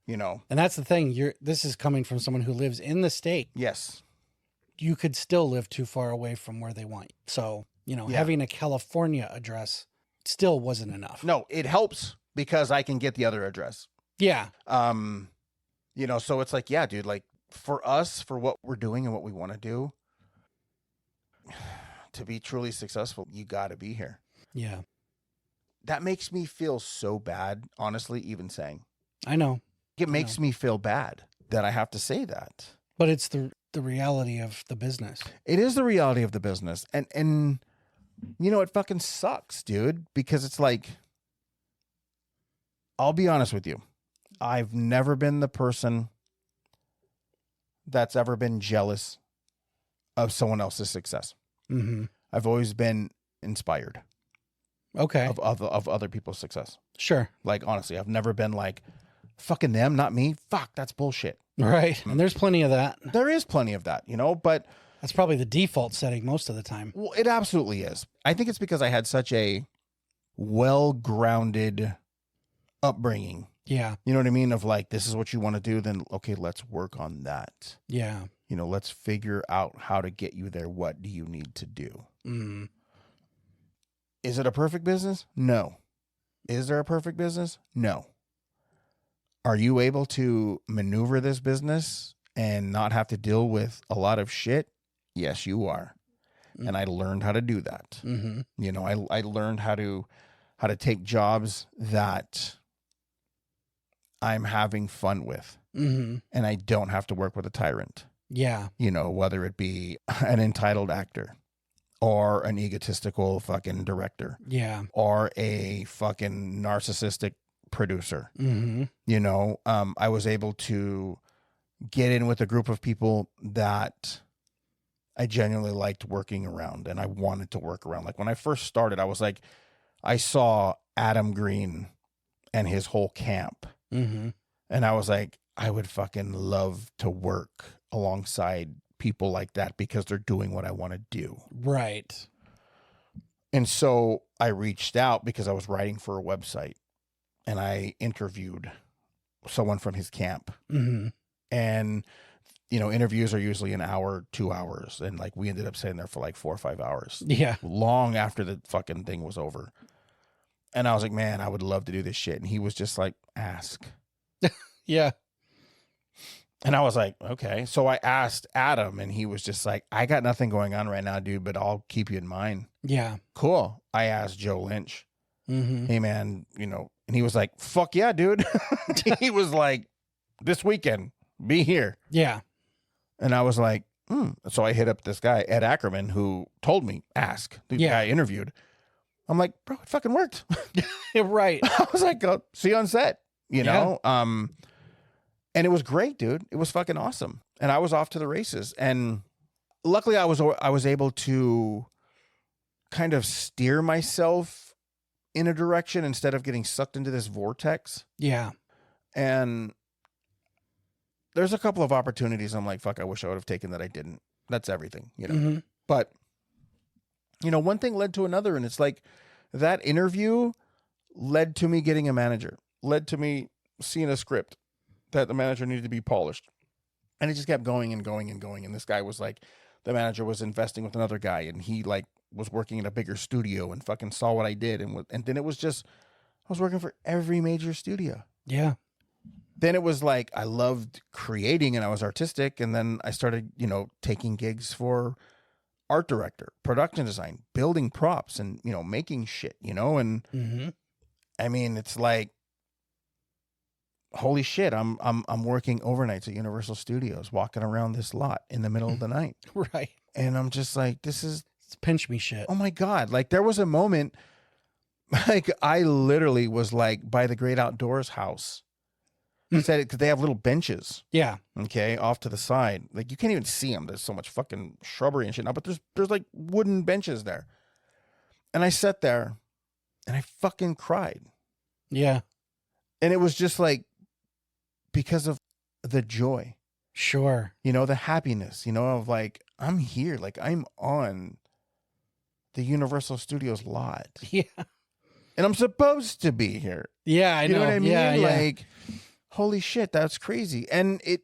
And that's the thing. This is coming from someone who lives in the state. Yes. You could still live too far away from where they want you. So, having a California address still wasn't enough. No, it helps because I can get the other address. Yeah. So it's like, yeah, dude, like for us, for what we're doing and what we want to do, to be truly successful, you got to be here. Yeah. That makes me feel so bad, honestly, even saying. I know. It makes me feel bad that I have to say that. But it's the reality of the business. It is the reality of the business. And it fucking sucks, dude, because it's like, I'll be honest with you. I've never been the person that's ever been jealous of someone else's success. Mm-hmm. I've always been inspired. Okay. Of other people's success. Sure. Like, honestly, I've never been like, fucking them, not me. Fuck, that's bullshit. Right. And there's plenty of that. There is plenty of that, but that's probably the default setting most of the time. Well, it absolutely is. I think it's because I had such a well-grounded upbringing. Yeah. You know what I mean? Of like, this is what you want to do, then okay, let's work on that. Yeah. Let's figure out how to get you there. What do you need to do? Mm. Is it a perfect business? No. Is there a perfect business? No. Are you able to maneuver this business and not have to deal with a lot of shit? Yes, you are. Mm-hmm. And I learned how to do that. Mm-hmm. I learned how to take jobs that I'm having fun with. Mm-hmm. And I don't have to work with a tyrant. Yeah. Whether it be an entitled actor or an egotistical fucking director. Yeah. Or a fucking narcissistic producer. Mm-hmm. I was able to get in with a group of people that I genuinely liked working around and I wanted to work around. Like when I first started, I was like, I saw Adam Green and his whole camp. Mm-hmm. And I was like, I would fucking love to work alongside people like that because they're doing what I want to do. Right. And so I reached out because I was writing for a website and I interviewed someone from his camp. Mm-hmm. And interviews are usually an hour, 2 hours. And like, we ended up sitting there for like 4 or 5 hours. Yeah. Long after the fucking thing was over. And I was like, man, I would love to do this shit. And he was just like, ask. Yeah. And I was like, okay. So I asked Adam, and he was just like, I got nothing going on right now, dude, but I'll keep you in mind. Yeah. Cool. I asked Joe Lynch, Mm-hmm. hey, man, and he was like, fuck yeah, dude. He was like, this weekend, be here. Yeah. And I was like, So I hit up this guy, Ed Ackerman, who told me, ask. The guy I interviewed. I'm like, bro, it fucking worked. Right. I was like, go see you on set, know? And it was great, dude. It was fucking awesome. And I was off to the races. And luckily I was able to kind of steer myself in a direction instead of getting sucked into this vortex. Yeah. And there's a couple of opportunities I'm like, fuck, I wish I would have taken that I didn't. That's everything, Mm-hmm. But, one thing led to another. And it's like that interview led to me getting a manager, led to me seeing a script that the manager needed to be polished. And it just kept going and going and going. And this guy was like, the manager was investing with another guy, and he like was working in a bigger studio and fucking saw what I did. And then it was just, I was working for every major studio. Yeah. Then it was like, I loved creating and I was artistic. And then I started, taking gigs for art director, production design, building props, and, making shit, and Mm-hmm. I mean, it's like, holy shit, I'm working overnights at Universal Studios, walking around this lot in the middle of the night. Right. And I'm just like, this is, It's pinch me shit. oh my God. Like, there was a moment, like, I literally was like by the Great Outdoors house. I said it because they have little benches, Yeah. okay, off to the side. Like, you can't even see them. There's so much fucking shrubbery and shit now, but there's like wooden benches there. And I sat there and I fucking cried. Yeah. And it was just like, because of the joy, Sure. the happiness, of like, I'm here, like I'm on the Universal Studios lot. Yeah. And I'm supposed to be here. Yeah, I know. You know what I mean? Yeah, yeah. Like, holy shit, that's crazy. And it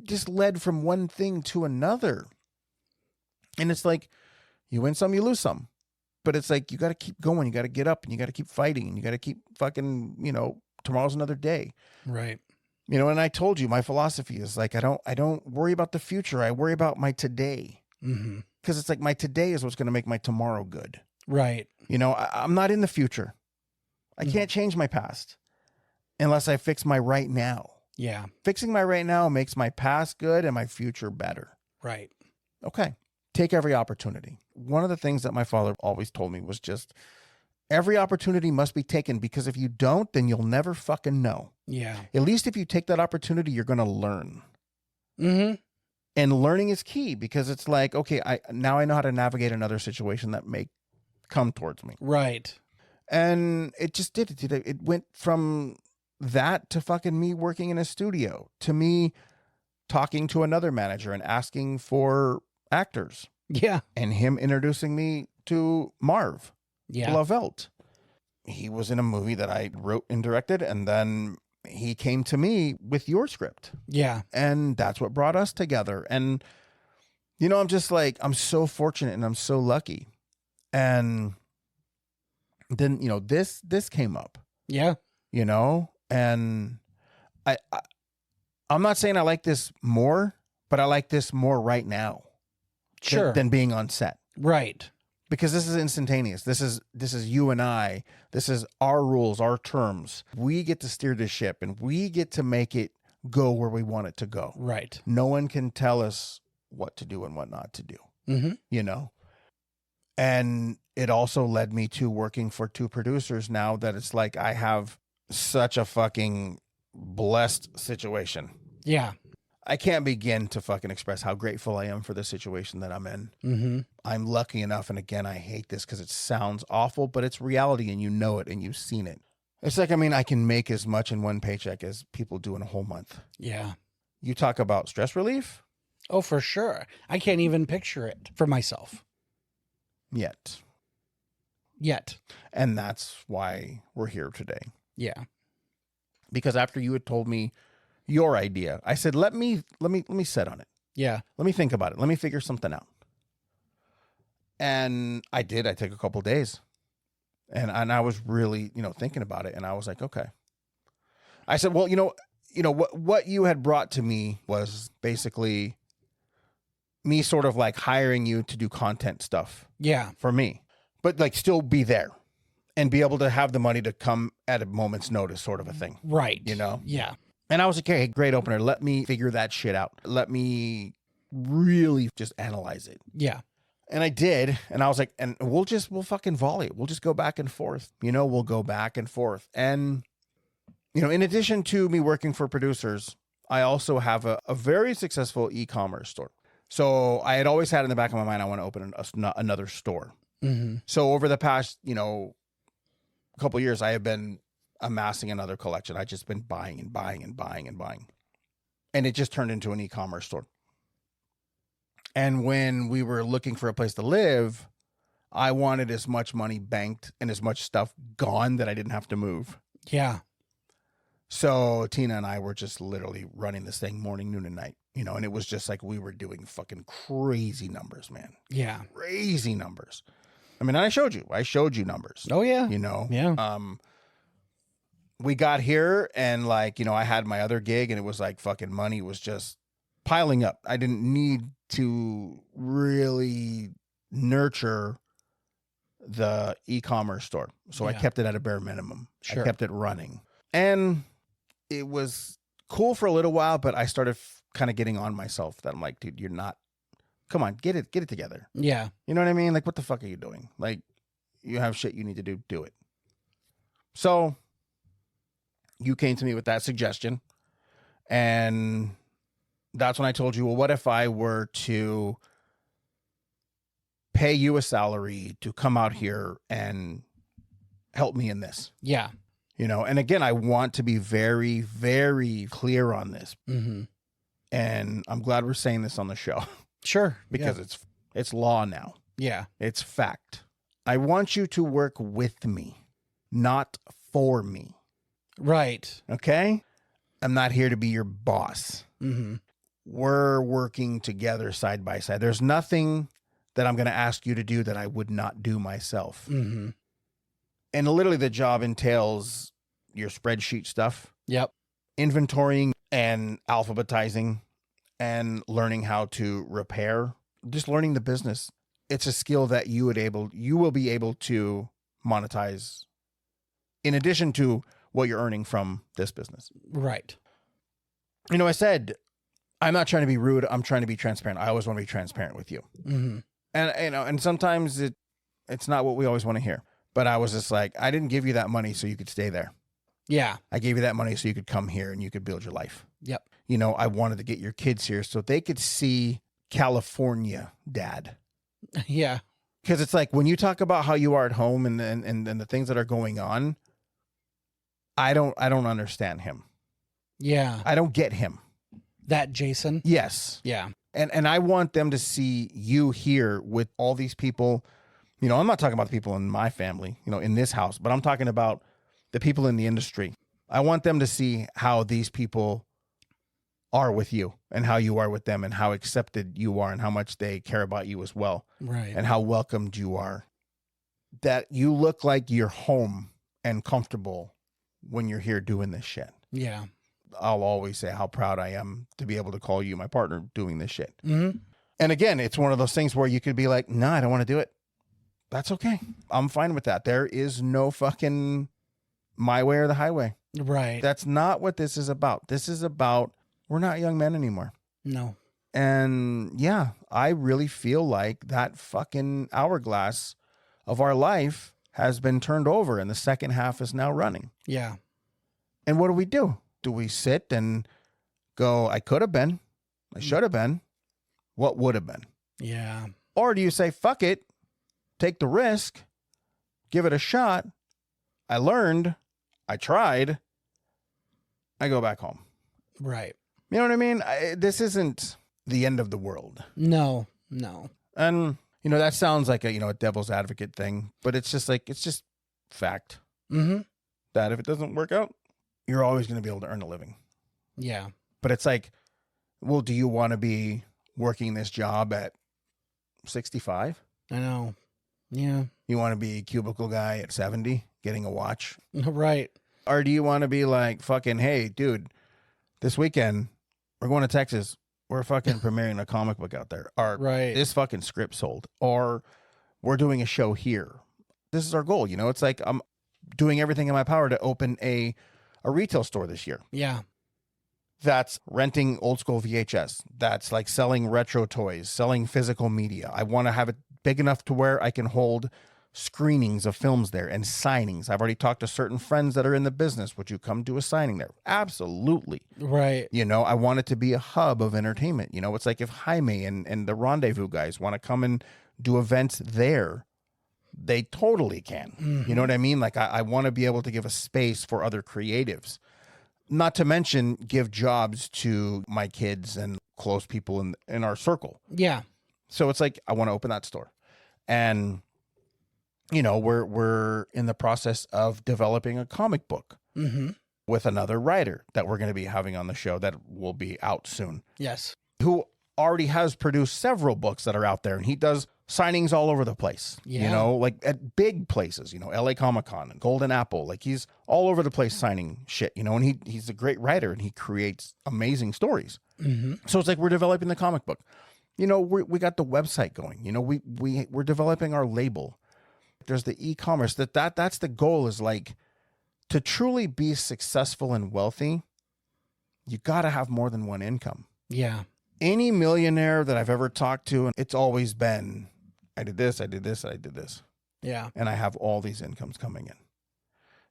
just led from one thing to another. And it's like, you win some, you lose some. But it's like, you got to keep going. You got to get up and you got to keep fighting. And you got to keep fucking, tomorrow's another day. Right. And I told you, my philosophy is like, I don't worry about the future. I worry about my today. Mm-hmm. Because it's like, my today is what's going to make my tomorrow good. Right. I'm not in the future. I can't change my past unless I fix my right now. Yeah. Fixing my right now makes my past good and my future better. Right. Okay. Take every opportunity. One of the things that my father always told me was just, every opportunity must be taken, because if you don't, then you'll never fucking know. Yeah. At least if you take that opportunity, you're going to learn. Mm-hmm. And learning is key, because it's like, okay, now I know how to navigate another situation that may come towards me. Right. And it just did it. It went from that to fucking me working in a studio, to me talking to another manager and asking for actors, Yeah. and him introducing me to Marv Yeah. Lavelt. He was in a movie that I wrote and directed, and then he came to me with your script. Yeah. And that's what brought us together. And, I'm just like, I'm so fortunate and I'm so lucky. And then, this came up, Yeah. and I'm not saying I like this more, but I like this more right now. Sure. Than being on set. Right. Because this is instantaneous. This is you and I. This is our rules, our terms. We get to steer this ship, and we get to make it go where we want it to go. Right. No one can tell us what to do and what not to do, Mm-hmm. And it also led me to working for 2 producers now, that it's like, I have such a fucking blessed situation. Yeah. I can't begin to fucking express how grateful I am for the situation that I'm in. Mm-hmm. I'm lucky enough, and again, I hate this because it sounds awful, but it's reality, and you know it, and you've seen it. It's like, I can make as much in one paycheck as people do in a whole month. Yeah. You talk about stress relief? Oh, for sure. I can't even picture it for myself Yet. And that's why we're here today. Yeah. Because after you had told me your idea, I said, let me sit on it. Yeah. Let me think about it. Let me figure something out. And I did. I took a couple days. And I was really, thinking about it. And I was like, okay. I said, well, what you had brought to me was basically me sort of like hiring you to do content stuff. Yeah. For me. But like still be there and be able to have the money to come at a moment's notice sort of a thing. Right. Yeah. And I was like, hey, great opener. Let me figure that shit out. Let me really just analyze it. Yeah. And I did. And I was like, and we'll fucking volley it. We'll just go back and forth. We'll go back and forth. And, in addition to me working for producers, I also have a very successful e-commerce store. So I had always had in the back of my mind, I want to open another store. Mm-hmm. So over the past, couple of years, I have been amassing another collection. I've just been buying and buying and buying and buying. And it just turned into an e-commerce store. And when we were looking for a place to live, I wanted as much money banked and as much stuff gone that I didn't have to move. Yeah. So Tina and I were just literally running this thing morning, noon, and night, and it was just like we were doing fucking crazy numbers, man. Yeah. Crazy numbers. I mean, I showed you numbers. Oh, yeah. Yeah. We got here and like, I had my other gig and it was like fucking money was just piling up. I didn't need to really nurture the e-commerce store. So I kept it at a bare minimum. Sure. I kept it running. And it was cool for a little while, but I started kind of getting on myself that I'm like, dude, you're not, come on, get it together. Yeah. You know what I mean? Like, what the fuck are you doing? Like, you have shit you need to do it. So you came to me with that suggestion. And that's when I told you, well, what if I were to pay you a salary to come out here and help me in this? Yeah. And again, I want to be very, very clear on this. Mm-hmm. And I'm glad we're saying this on the show. Sure. Because it's law now. Yeah. It's fact. I want you to work with me, not for me. Right. Okay? I'm not here to be your boss. Mm-hmm. We're working together side by side. There's nothing that I'm going to ask you to do that I would not do myself. Mm-hmm. And literally the job entails your spreadsheet stuff. Yep. Inventorying and alphabetizing and learning how to repair, just learning the business. It's a skill that you will be able to monetize in addition to what you're earning from this business. Right. I said, I'm not trying to be rude. I'm trying to be transparent. I always want to be transparent with you. Mm-hmm. And sometimes it's not what we always want to hear. But I was just like, I didn't give you that money so you could stay there. Yeah. I gave you that money so you could come here and you could build your life. Yep. I wanted to get your kids here so they could see California dad. Yeah. Because it's like when you talk about how you are at home and the things that are going on, I don't understand him. Yeah. I don't get him. That Jason? Yes. Yeah. And I want them to see you here with all these people. I'm not talking about the people in my family, in this house, but I'm talking about the people in the industry. I want them to see how these people are with you and how you are with them and how accepted you are and how much they care about you as well. Right. And how welcomed you are. That you look like you're home and comfortable when you're here doing this shit. Yeah. I'll always say how proud I am to be able to call you my partner doing this shit. Mm-hmm. And again, it's one of those things where you could be like, no, I don't want to do it. That's okay. I'm fine with that. There is no fucking my way or the highway. Right. That's not what this is about. This is about, we're not young men anymore. No. And yeah, I really feel like that fucking hourglass of our life has been turned over and the second half is now running. Yeah. And what do? Do we sit and go, I could have been, I should have been, what would have been? Yeah. Or do you say, fuck it, take the risk, give it a shot. I learned, I tried, I go back home. Right. You know what I mean? This isn't the end of the world. No. And, that sounds like a devil's advocate thing, but it's just fact. Mm-hmm. That if it doesn't work out, you're always going to be able to earn a living. Yeah. But it's like, well, do you want to be working this job at 65? I know. Yeah. You want to be a cubicle guy at 70 getting a watch? Right. Or do you want to be like, fucking, hey, dude, this weekend we're going to Texas. We're fucking premiering a comic book out there. Or Right. this fucking script sold. Or we're doing a show here. This is our goal. You know, it's like I'm doing everything in my power to open a retail store this year. Yeah. That's renting old school VHS. That's like selling retro toys, selling physical media. I want to have it big enough to where I can hold screenings of films there and signings. I've already talked to certain friends that are in the business. Would you come do a signing there? Absolutely. Right. You know, I want it to be a hub of entertainment. You know, it's like if Jaime and the Rendezvous guys want to come and do events there, they totally can. Mm-hmm. You know what I mean? Like I want to be able to give a space for other creatives. Not to mention give jobs to my kids and close people in our circle. Yeah. So it's like, I want to open that store. And, you know, we're in the process of developing a comic book Mm-hmm. with another writer that we're going to be having on the show that will be out soon, Yes. who already has produced several books that are out there. And he does signings all over the place, Yeah. you know, like at big places, you know, LA Comic-Con and Golden Apple. Like he's all over the place signing shit, you know, and he's a great writer and he creates amazing stories. Mm-hmm. So it's like we're developing the comic book. You know, we got the website going. You know, we're developing our label. There's the e-commerce. That's the goal, is like to truly be successful and wealthy, you got to have more than one income. Yeah. Any millionaire that I've ever talked to, and it's always been, I did this, I did this, I did this. Yeah. And I have all these incomes coming in.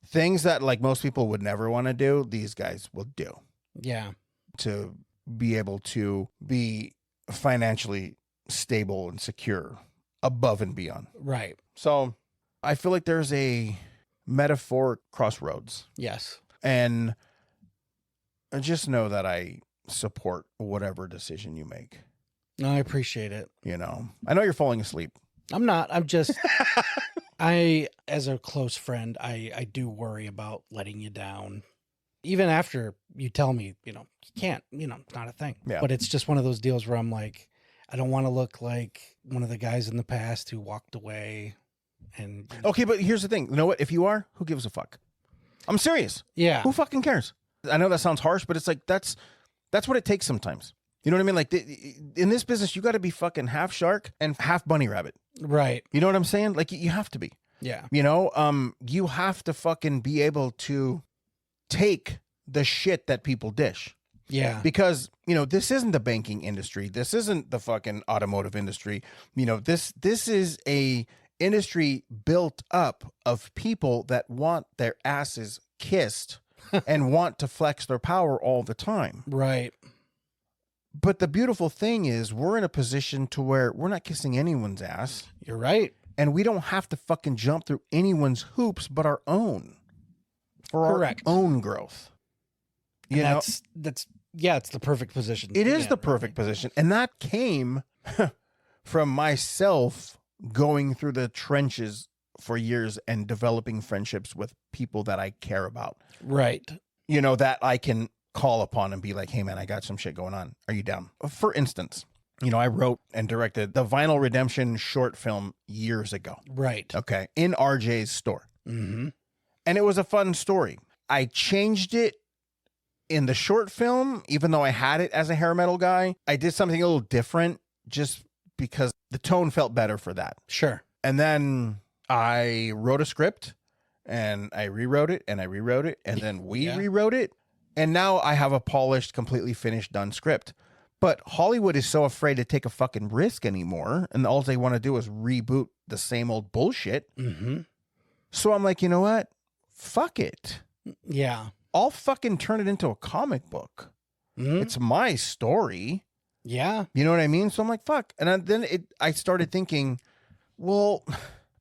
Things that like most people would never want to do, these guys will do Yeah. to be able to be financially stable and secure above and beyond. Right. So I feel like there's a metaphoric crossroads, Yes. and just know that I support whatever decision you make. No, I appreciate it. You know, I know you're falling asleep. I'm not. I'm just, as a close friend, I do worry about letting you down. Even after you tell me, you can't, it's not a thing. Yeah. But it's just one of those deals where I'm like, I don't want to look like one of the guys in the past who walked away. And Okay, but here's the thing. You know what? If you are, who gives a fuck? I'm serious. yeah, Who fucking cares? I know that sounds harsh, but it's like that's what it takes sometimes. You know what I mean? Like in this business, you got to be fucking half shark and half bunny rabbit. right. You know what I'm saying? Like you have to be. Yeah, You know, you have to fucking be able to take the shit that people dish. yeah, Because, this isn't the banking industry. This isn't the fucking automotive industry. This is a industry built up of people that want their asses kissed and want to flex their power all the time. right. But the beautiful thing is we're in a position to where we're not kissing anyone's ass, You're right. and we don't have to fucking jump through anyone's hoops but our own. For Correct. our own growth. You know, That's it's the perfect position. it is Yeah, the perfect position. And that came from myself going through the trenches for years and developing friendships with people that I care about, Right. that I can call upon and be like, hey man, I got some shit going on. Are you down? For instance, I wrote and directed the Vinyl Redemption short film years ago. Right. Okay. In RJ's store. Mm-hmm. And it was a fun story. I changed it in the short film, even though I had it as a hair metal guy. I did something a little different just because the tone felt better for that. Sure. And then I wrote a script and I rewrote it and I rewrote it. And then we Yeah. rewrote it. And now I have a polished, completely finished, done script. But Hollywood is so afraid to take a fucking risk anymore. And all they want to do is reboot the same old bullshit. Mm-hmm. So I'm like, you know what? Fuck it. Yeah. I'll fucking turn it into a comic book. Mhm. It's my story. Yeah. You know what I mean? So I'm like, fuck. And then I started thinking, well,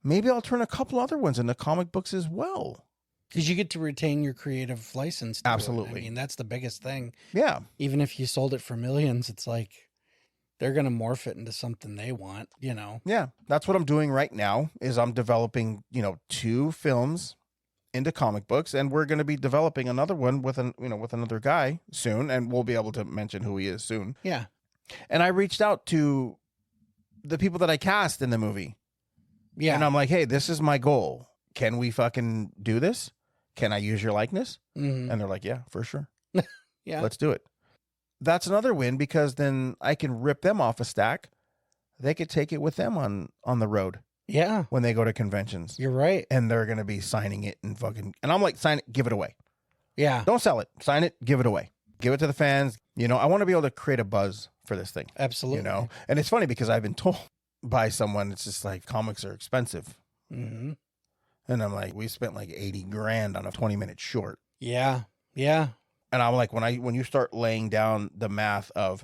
maybe I'll turn a couple other ones into comic books as well. Because you get to retain your creative license. to it. Absolutely. I mean, that's the biggest thing. Yeah. Even if you sold it for millions, it's like they're going to morph it into something they want, Yeah. That's what I'm doing right now is I'm developing, 2 films into comic books, and we're going to be developing another one with with another guy soon, and we'll be able to mention who he is soon. Yeah. And I reached out to the people that I cast in the movie. Yeah. And I'm like, hey, this is my goal. Can we fucking do this? Can I use your likeness? Mhm. And they're like, yeah, for sure. Yeah. Let's do it. That's another win because then I can rip them off a stack. They could take it with them on the road Yeah. when they go to conventions. You're right. And they're going to be signing it and I'm like, sign it, give it away. Yeah. Don't sell it. Sign it, give it away. Give it to the fans. I want to be able to create a buzz for this thing. Absolutely. And it's funny because I've been told by someone, it's just like comics are expensive. Mm-hmm. And I'm like, we spent like $80,000 on a 20-minute short. Yeah. Yeah. And I'm like, when you start laying down the math of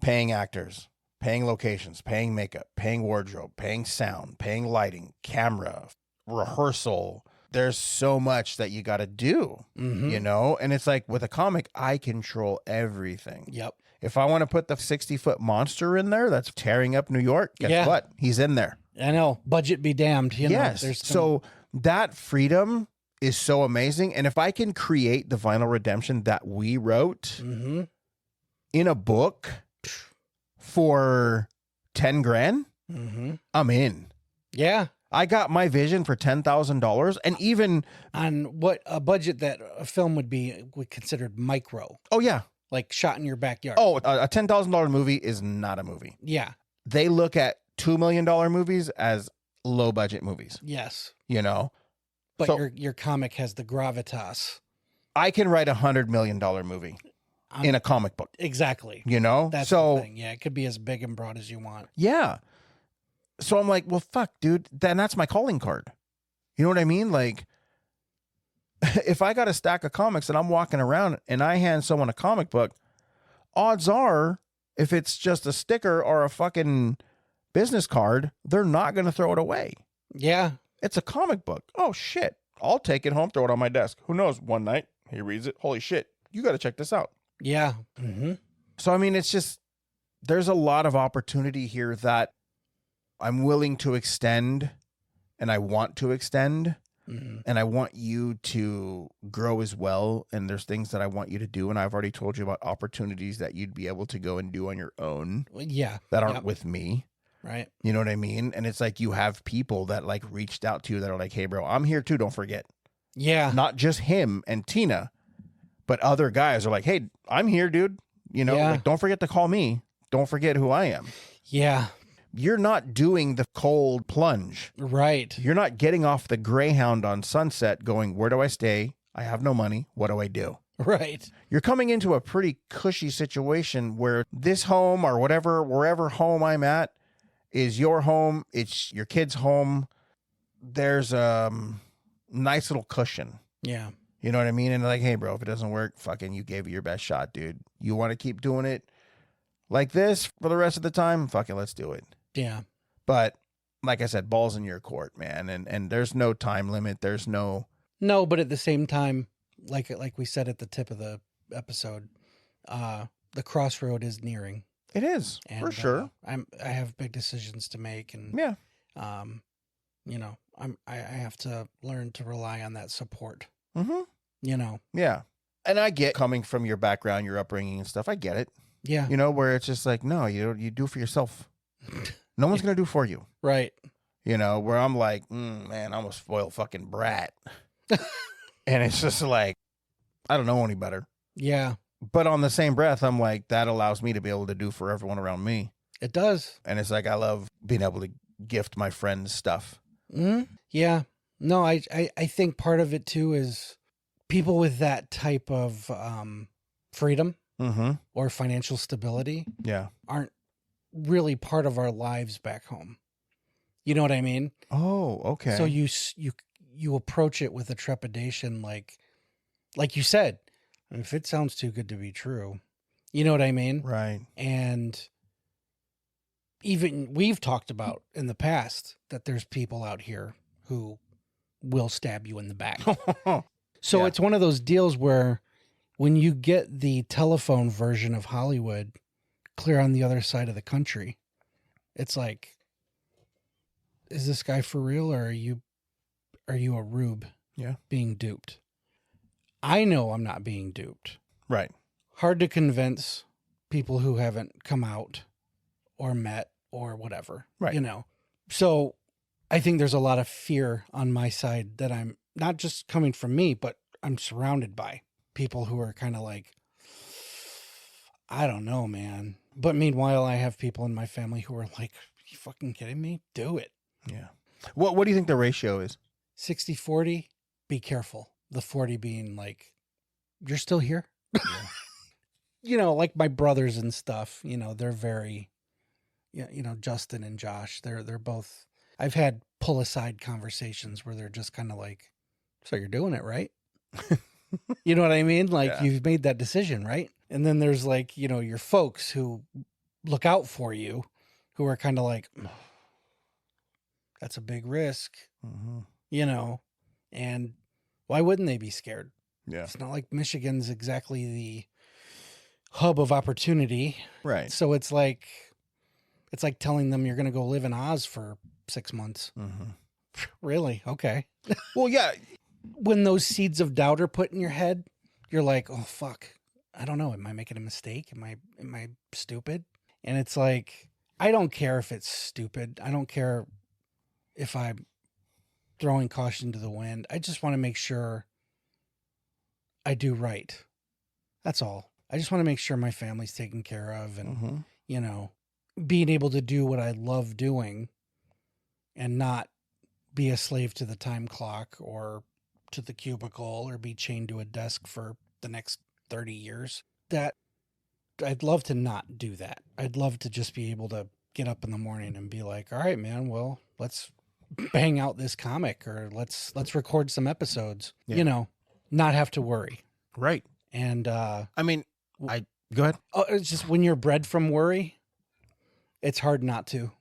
paying actors, paying locations, paying makeup, paying wardrobe, paying sound, paying lighting, camera, rehearsal, there's so much that you got to do, Mm-hmm. And it's like with a comic, I control everything. Yep. If I want to put the 60-foot monster in there that's tearing up New York, guess what? He's in there. I know. Budget be damned. Yes. So that freedom is so amazing. And if I can create the Vinyl Redemption that we wrote Mm-hmm. in a book for $10,000, Mm-hmm. I'm in. Yeah. I got my vision for $10,000 and even On what a budget that a film would be considered micro, oh yeah. like shot in your backyard. Oh, a $10,000 movie is not a movie. Yeah. They look at $2 million movies as low budget movies, Yes. So- But your comic has the gravitas. I can write $100 million movie in a comic book, Exactly. That's so the thing. Yeah, it could be as big and broad as you want. yeah. So I'm like, well, fuck, dude, then that's my calling card. You know what I mean? Like, if I got a stack of comics and I'm walking around and I hand someone a comic book, odds are, if it's just a sticker or a fucking business card, they're not going to throw it away. Yeah. It's a comic book. Oh, shit. I'll take it home, throw it on my desk. Who knows? One night, he reads it. Holy shit. You got to check this out. Yeah. Mm-hmm. So, I mean, it's just, there's a lot of opportunity here that I'm willing to extend and I want to extend. Mm-hmm. And I want you to grow as well. And there's things that I want you to do. And I've already told you about opportunities that you'd be able to go and do on your own Yeah. that aren't Yep. with me. Right. You know what I mean? And it's like you have people that like reached out to you that are like, hey, bro, I'm here too. Don't forget. Yeah. Not just him and Tina, but other guys are like, hey, I'm here, dude. Yeah. Like, don't forget to call me. Don't forget who I am. Yeah. You're not doing the cold plunge. Right. You're not getting off the Greyhound on Sunset going, where do I stay? I have no money. What do I do? Right. You're coming into a pretty cushy situation where this home or wherever home I'm at is your home. It's your kid's home. There's a nice little cushion. Yeah. You know what I mean? And like, hey, bro, if it doesn't work, fucking you gave it your best shot, dude. You want to keep doing it like this for the rest of the time? Fuck it, let's do it. Yeah. But like I said, ball's in your court, man. And there's no time limit. There's no... No, but at the same time, like we said at the tip of the episode, the crossroad is nearing. It is, And, for sure. I have big decisions to make, and Yeah. I have to learn to rely on that support. Mm-hmm. Yeah. And I get coming from your background, your upbringing and stuff. I get it. Where it's just like, no, you do for yourself. No one's going to do for you. Right. Where I'm like, man, I'm a spoiled fucking brat. And it's just like, I don't know any better. Yeah. But on the same breath, I'm like, that allows me to be able to do for everyone around me. It does. And it's like, I love being able to gift my friends stuff. Mm-hmm. Yeah. No, I think part of it too is people with that type of freedom Mm-hmm. or financial stability Yeah. aren't really part of our lives back home. You know what I mean? Oh, okay. So you approach it with a trepidation, like you said, if it sounds too good to be true, you know what I mean? Right. And even we've talked about in the past that there's people out here who will stab you in the back. So Yeah. it's one of those deals where when you get the telephone version of Hollywood clear on the other side of the country, it's like, is this guy for real, or are you a rube? Yeah. Being duped. I know I'm not being duped. Right. Hard to convince, people who haven't come out or met or whatever, Right. you know? So I think there's a lot of fear on my side that I'm not just coming from me, but I'm surrounded by people who are kind of like, I don't know, man. But meanwhile, I have people in my family who are like, you fucking kidding me? Do it. Yeah. What do you think the ratio is? 60-40, be careful. The 40 being like, you're still here? Yeah. You know, like my brothers and stuff, you know, they're very, you know, Justin and Josh, they're both, I've had pull aside conversations where they're just kind of like, so you're doing it, right? You know what I mean? Like Yeah. you've made that decision, right? And then there's like, you know, your folks who look out for you, who are kind of like, that's a big risk, Mm-hmm. you know, and why wouldn't they be scared? Yeah. It's not like Michigan's exactly the hub of opportunity. Right. So it's like telling them you're going to go live in Oz for 6 months. Mm-hmm. Really? Okay. Well, yeah. When those seeds of doubt are put in your head, you're like, oh, fuck. I don't know. Am I making a mistake? Am I stupid? And it's like, I don't care if it's stupid. I don't care if I'm throwing caution to the wind. I just want to make sure I do right. That's all. I just want to make sure my family's taken care of and, Mm-hmm. you know, being able to do what I love doing and not be a slave to the time clock or to the cubicle or be chained to a desk for the next 30 years. That I'd love to not do that. I'd love to just be able to get up in the morning and be like, all right, man, well, let's bang out this comic or let's record some episodes, Yeah. you know, not have to worry. Right. And, I mean, go ahead. it's just when you're bred from worry, it's hard not to.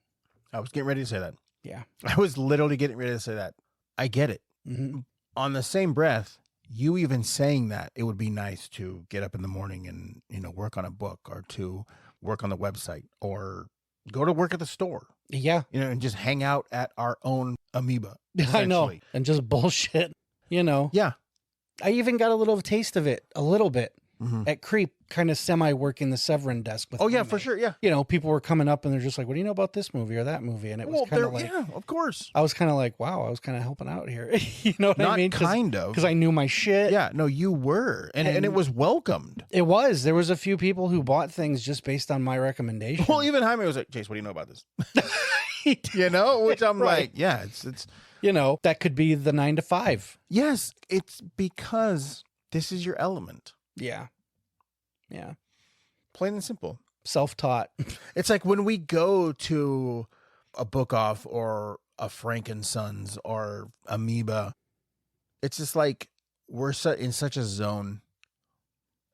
I was getting ready to say that. Yeah. I was literally getting ready to say that. I get it. Mm-hmm. On the same breath, you even saying that it would be nice to get up in the morning and, you know, work on a book or to work on the website or go to work at the store, Yeah. you know, and just hang out at our own amoeba. I know. essentially. And just bullshit, you know. Yeah. I even got a little taste of it, a little bit, Mm-hmm. at Creep, kind of semi-working the Severin desk with Oh, yeah, anime. for sure. Yeah. You know, people were coming up and they're just like, what do you know about this movie or that movie? And it was kind of like, yeah, of course. I was kind of like, wow, I was kind of helping out here. You know what I Not mean? kind of. Because I knew my shit. Yeah, no, you were. And it And- was welcomed. It was. There was a few people who bought things just based on my recommendation. Well, even Jaime was like, Jase, what do you know about this? You know, which I'm Right. like, yeah, it's You know, that could be the 9 to 5. yes, it's because this is your element. Yeah. Yeah. Plain and simple. Self-taught. It's like when we go to a book off or a Frankensons or Amoeba, it's just like we're in such a zone.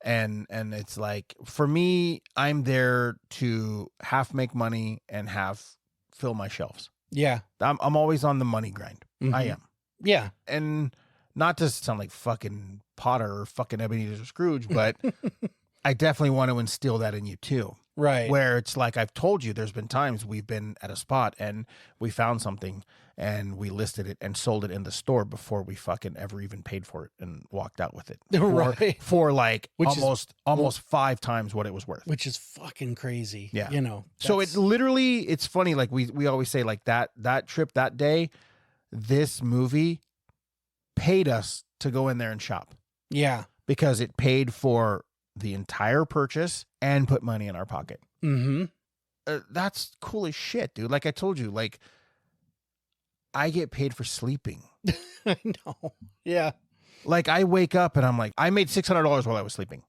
And it's like, for me, I'm there to half make money and half fill my shelves. Yeah. I'm always on the money grind. I Mhm. am. Yeah. And not to sound like fucking Potter or fucking Ebenezer Scrooge, but I definitely want to instill that in you too. Right. Where it's like, I've told you, there's been times we've been at a spot and we found something and we listed it and sold it in the store before we fucking ever even paid for it and walked out with it. Right. For like Which is- almost 5 times what it was worth. Which is fucking crazy. Yeah. You know. So that's- it literally, it's funny. Like we always say, like that trip that day, this movie paid us to go in there and shop Yeah. because it paid for the entire purchase and put money in our pocket. Mm-hmm. That's cool as shit, dude. Like I told you, like I get paid for sleeping. I know. Yeah. Like I wake up and I'm like, I made $600 while I was sleeping.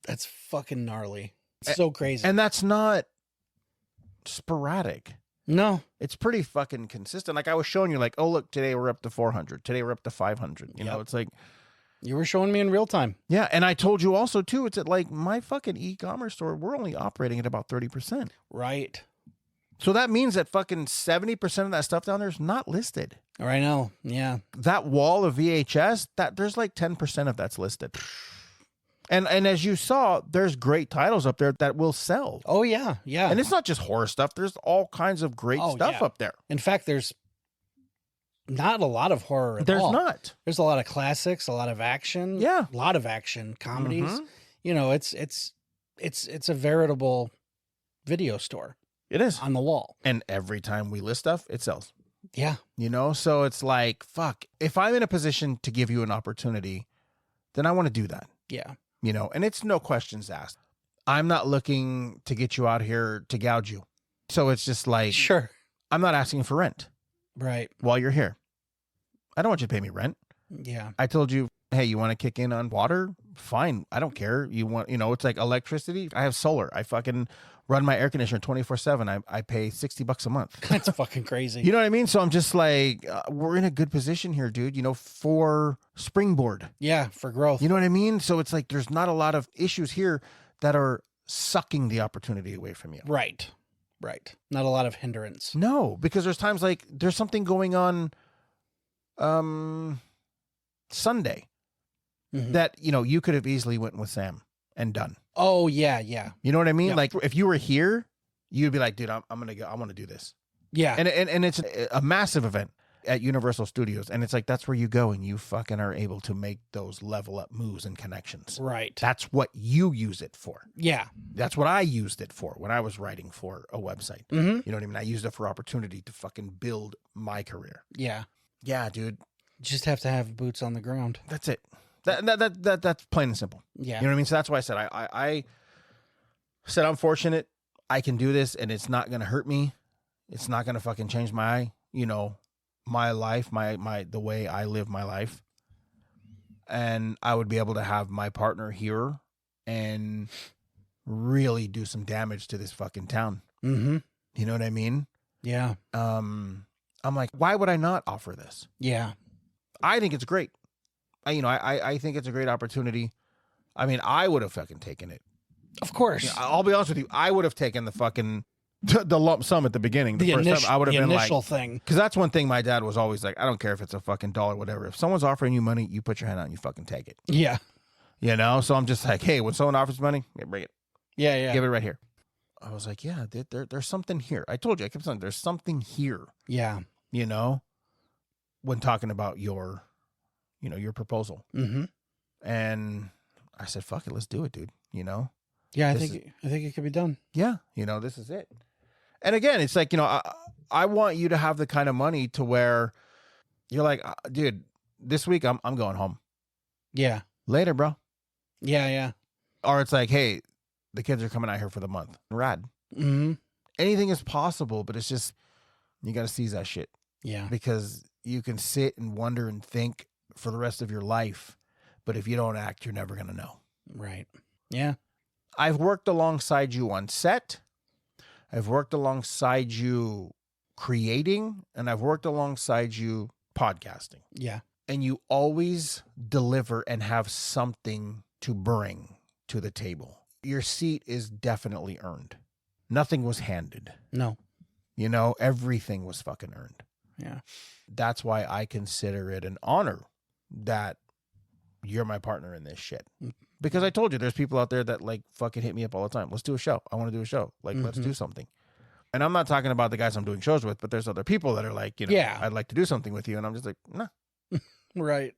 That's fucking gnarly. It's so crazy. And that's not sporadic. No. It's pretty fucking consistent. Like I was showing you, like, oh, look, today we're up to 400. Today we're up to 500. You know, Yep. it's like, You were showing me in real time. yeah. And I told you also, too, it's at like my fucking e-commerce store, we're only operating at about 30%. Right. So that means that fucking 70% of that stuff down there is not listed. I know. Yeah. That wall of VHS, that there's like 10% of that's listed. And as you saw, there's great titles up there that will sell. Oh, yeah. Yeah. And it's not just horror stuff. There's all kinds of great Oh, stuff yeah. up there. In fact, there's not a lot of horror at There's all. not. There's a lot of classics, a lot of action. Yeah. A lot of action comedies. Mhm. You know, it's It's a veritable video store It is. on the wall. And every time we list stuff, it sells. Yeah. You know, so it's like, fuck, if I'm in a position to give you an opportunity, then I want to do that, Yeah. you know, and it's no questions asked. I'm not looking to get you out here to gouge you. So it's just like, Sure. I'm not asking for rent Right. while you're here. I don't want you to pay me rent. Yeah. I told you, hey, you want to kick in on water? Fine. I don't care. You want, you know, it's like electricity. I have solar. I fucking run my air conditioner 24/7. I pay $60 a month. That's fucking crazy. You know what I mean? So I'm just like, we're in a good position here, dude, you know, for springboard. Yeah, for growth. You know what I mean? So it's like, there's not a lot of issues here that are sucking the opportunity away from you. Right. Right. Not a lot of hindrance. No, because there's times like there's something going on Sunday Mhm. that, you know, you could have easily went with Sam and done. Oh, yeah. Yeah. You know what I mean? Yep. Like if you were here, you'd be like, dude, I'm going to go. I want to do this. Yeah. And it's a massive event at Universal Studios. And it's like, that's where you go and you fucking are able to make those level up moves and connections. Right. That's what you use it for. Yeah. That's what I used it for when I was writing for a website. Mm-hmm. You know what I mean? I used it for opportunity to fucking build my career. Yeah. Yeah, dude. Just have to have boots on the ground. That's it. That's plain and simple. Yeah. You know what I mean? So that's why I said I said I'm fortunate. I can do this, and it's not gonna hurt me. It's not gonna fucking change my, you know, my life, my the way I live my life. And I would be able to have my partner here and really do some damage to this fucking town. Mm-hmm. You know what I mean? Yeah. I'm like, why would I not offer this? Yeah. I think it's great. I think it's a great opportunity. I mean, I would have fucking taken it. Of course. You know, I'll be honest with you. I would have taken the fucking the lump sum at the beginning. The first time I would have been initial like, thing. because that's one thing my dad was always like, I don't care if it's a fucking dollar, whatever. If someone's offering you money, you put your hand out and you fucking take it. Yeah. You know? So I'm just like, hey, when someone offers money, yeah, bring it. Yeah. Yeah. Give it right here. I was like, yeah, there's something here. I told you, I kept saying, there's something here, Yeah. you know, when talking about your, you know, your proposal. Mm-hmm. And I said, fuck it, let's do it, dude. You know? Yeah. I This think it could be done. Yeah. You know, this is it. And again, it's like, you know, I want you to have the kind of money to where you're like, dude, this week I'm going home. Yeah. Later, bro. Yeah. Yeah. Or it's like, hey, the kids are coming out here for the month. Rad. Mm-hmm. Anything is possible, but it's just, you got to seize that shit. Yeah. Because you can sit and wonder and think for the rest of your life. But if you don't act, you're never going to know. Right. Yeah. I've worked alongside you on set. I've worked alongside you creating, and I've worked alongside you podcasting. Yeah. And you always deliver and have something to bring to the table. Your seat is definitely earned. Nothing was handed. No. You know, everything was fucking earned. Yeah. That's why I consider it an honor that you're my partner in this shit. Because I told you, there's people out there that like fucking hit me up all the time. Let's do a show. I want to do a show. Like, let's do something. And I'm not talking about the guys I'm doing shows with, but there's other people that are like, you know, Yeah. I'd like to do something with you. And I'm just like, nah. Right.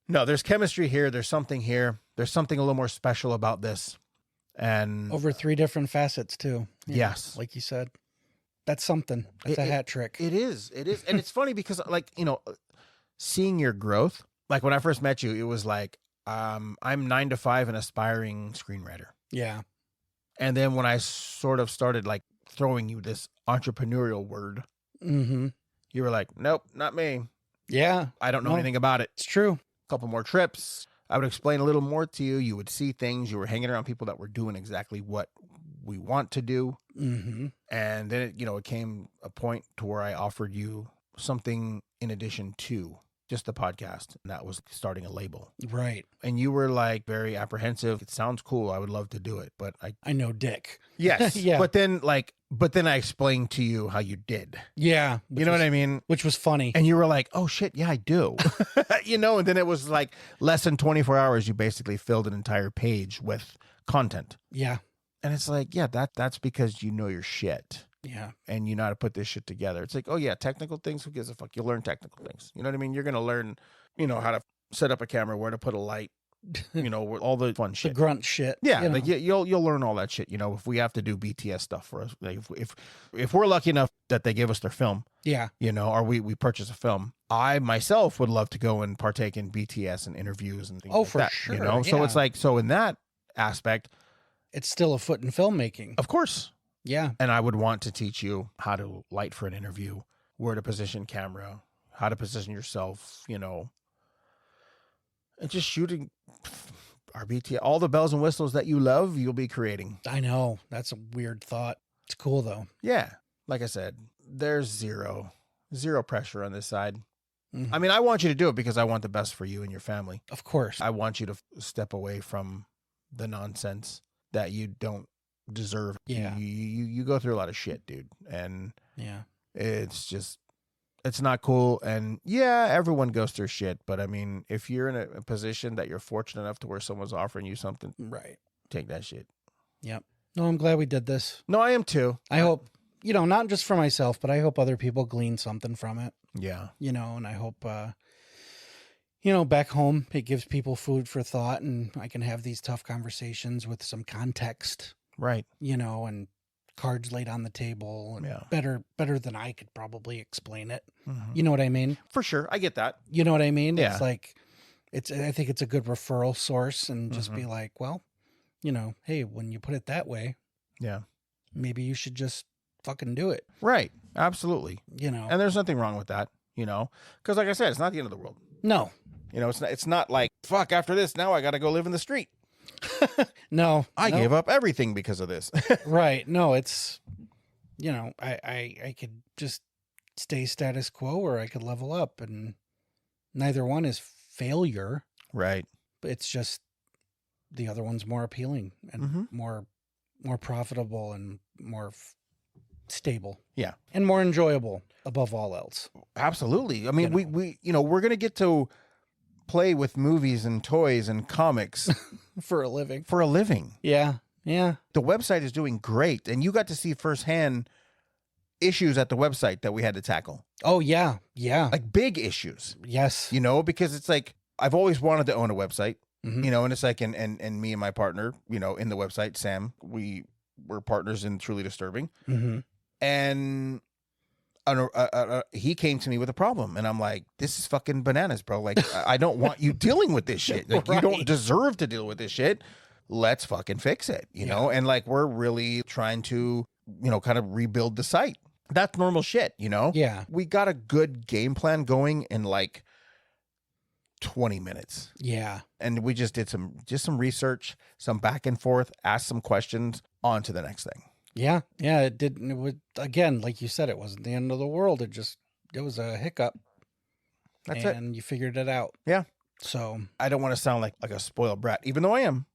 No, there's chemistry here. There's something here. There's something a little more special about this. And Over 3 different facets too. Yeah, yes, like you said. That's something. That's a hat trick. it is. It is. And it's funny because like, you know, seeing your growth, like when I first met you, it was like, I'm 9 to 5 an aspiring screenwriter. Yeah. And then when I sort of started like throwing you this entrepreneurial word, Mm-hmm. you were like, nope, not me. Yeah. I don't know No. anything about it. It's true. A couple more trips. I would explain a little more to you. You would see things. You were hanging around people that were doing exactly what we want to do. Mm-hmm. And then, it came a point to where I offered you something in addition to just the podcast. And that was starting a label. Right. And you were like very apprehensive. It sounds cool. I would love to do it. But I know Dick. yes. Yeah. But then I explained to you how you did. Yeah. You know what I mean? Which was funny. And you were like, oh shit, yeah, I do. And then it was like less than 24 hours. You basically filled an entire page with content. Yeah. And it's like, yeah, that's because you know your shit Yeah. and you know how to put this shit together. It's like, oh yeah, technical things. Who gives a fuck? You'll learn technical things. You know what I mean? You're going to learn, how to set up a camera, where to put a light, with all the fun The shit. grunt shit. Yeah, you know. like you'll learn all that shit. If we have to do BTS stuff for us, like if we're lucky enough that they give us their film, Yeah. or we purchase a film, I myself would love to go and partake in BTS and interviews and things Oh, like for that. sure, So yeah. it's like, so in that aspect, It's still a foot in filmmaking. of course, Yeah. and I would want to teach you how to light for an interview, where to position camera, how to position yourself, and just shooting our BTS, all the bells and whistles that you love, you'll be creating. I know. That's a weird thought. It's cool though. Yeah. Like I said, there's zero pressure on this side. Mhm. I mean, I want you to do it because I want the best for you and your family. Of course. I want you to step away from the nonsense that you don't deserve. Yeah. You go through a lot of shit, dude. And Yeah. it's not cool. And yeah, everyone goes through shit. But I mean, if you're in a position that you're fortunate enough to where someone's offering you something, Right. take that shit. Yep. No, I'm glad we did this. No, I am too. I hope, not just for myself, but I hope other people glean something from it, Yeah. and I hope, back home, it gives people food for thought and I can have these tough conversations with some context, Right. and cards laid on the table and Yeah. better than I could probably explain it. Mhm. You know what I mean? For sure. I get that. You know what I mean? Yeah. It's like, I think it's a good referral source and just be Mhm. like, well, hey, when you put it that way, Yeah. maybe you should just fucking do it, Right. Absolutely. And there's nothing wrong with that, because like I said, it's not the end of the world. No, It's not like, fuck, after this, now I got to go live in the street. no, I gave up everything because of this. Right. No, it's, I could just stay status quo or I could level up, and neither one is failure. Right. But it's just the other one's more appealing and Mhm. more profitable and more stable. Yeah. And more enjoyable above all else. Absolutely. I mean, we we're going to get to play with movies and toys and comics For a living. for a living. Yeah. Yeah. The website is doing great. And you got to see firsthand issues at the website that we had to tackle, Oh, yeah. Yeah. like big issues, Yes. because it's like, I've always wanted to own a website, Mhm. and it's like, and me and my partner, in the website, Sam, we were partners in Truly Disturbing. Mm-hmm. And he came to me with a problem, and I'm like, this is fucking bananas, bro. Like, I don't want you dealing with this shit. Like, you don't Right. deserve to deal with this shit. Let's fucking fix it, Yeah. And like, we're really trying to, kind of rebuild the site. That's normal shit, Yeah. We got a good game plan going in like 20 minutes. Yeah. And we just did some research, some back and forth, asked some questions, on to the next thing. Yeah. Yeah. It didn't, it would, again, like you said, it wasn't the end of the world. It was a hiccup. That's it. And you figured it out. Yeah. So, I don't want to sound like a spoiled brat, even though I am.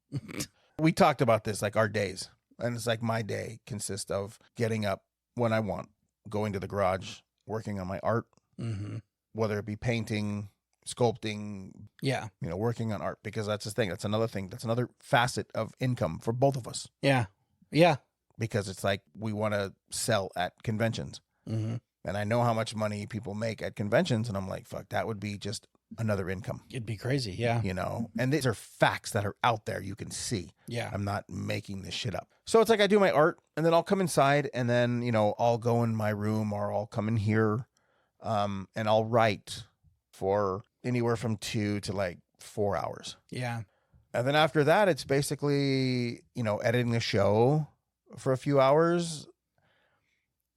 We talked about this, like our days. And it's like, my day consists of getting up when I want, going to the garage, working on my art, mhm. whether it be painting, sculpting, Yeah. working on art, because that's the thing. That's another thing. That's another facet of income for both of us, Yeah. Yeah. because it's like, we want to sell at conventions. Mm-hmm. And I know how much money people make at conventions. And I'm like, fuck, that would be just another income, It'd be crazy. Yeah. And these are facts that are out there. You can see. Yeah. I'm not making this shit up. So it's like, I do my art, and then I'll come inside, and then, I'll go in my room, or I'll come in here, and I'll write for anywhere from 2 to like 4 hours. Yeah. And then after that, it's basically, editing the show for a few hours,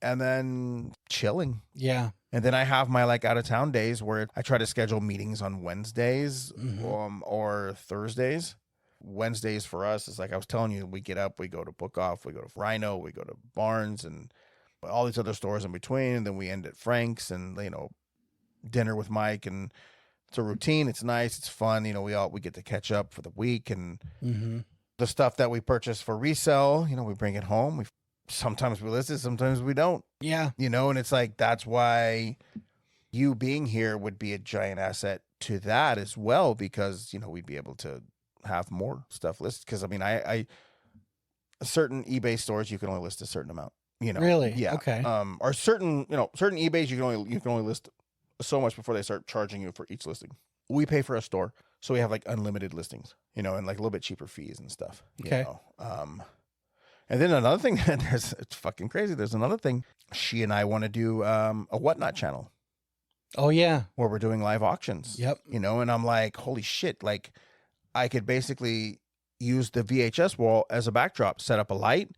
and then chilling. Yeah. And then I have my like out of town days where I try to schedule meetings on Wednesdays, Mhm. or Thursdays. Wednesdays for us is like I was telling you, we get up, we go to Book Off, we go to Rhino, we go to Barnes, and all these other stores in between. And then we end at Frank's, and dinner with Mike, and it's a routine. It's nice. It's fun. We get to catch up for the week, and Mm-hmm. the stuff that we purchase for resale, we bring it home. Sometimes we list it, sometimes we don't. Yeah. And it's like, that's why you being here would be a giant asset to that as well, because, we'd be able to have more stuff listed. Because, I mean, I certain eBay stores, you can only list a certain amount, Really? Yeah. Okay. Or certain eBays, you can only list so much before they start charging you for each listing. We pay for a store. So we have like unlimited listings, you know, and like a little bit cheaper fees and stuff. Okay. You know? And then another thing, it's fucking crazy. There's another thing. She and I want to do a Whatnot channel. Oh, yeah. Where we're doing live auctions. Yep. You know, and I'm like, holy shit. Like, I could basically use the VHS wall as a backdrop, set up a light,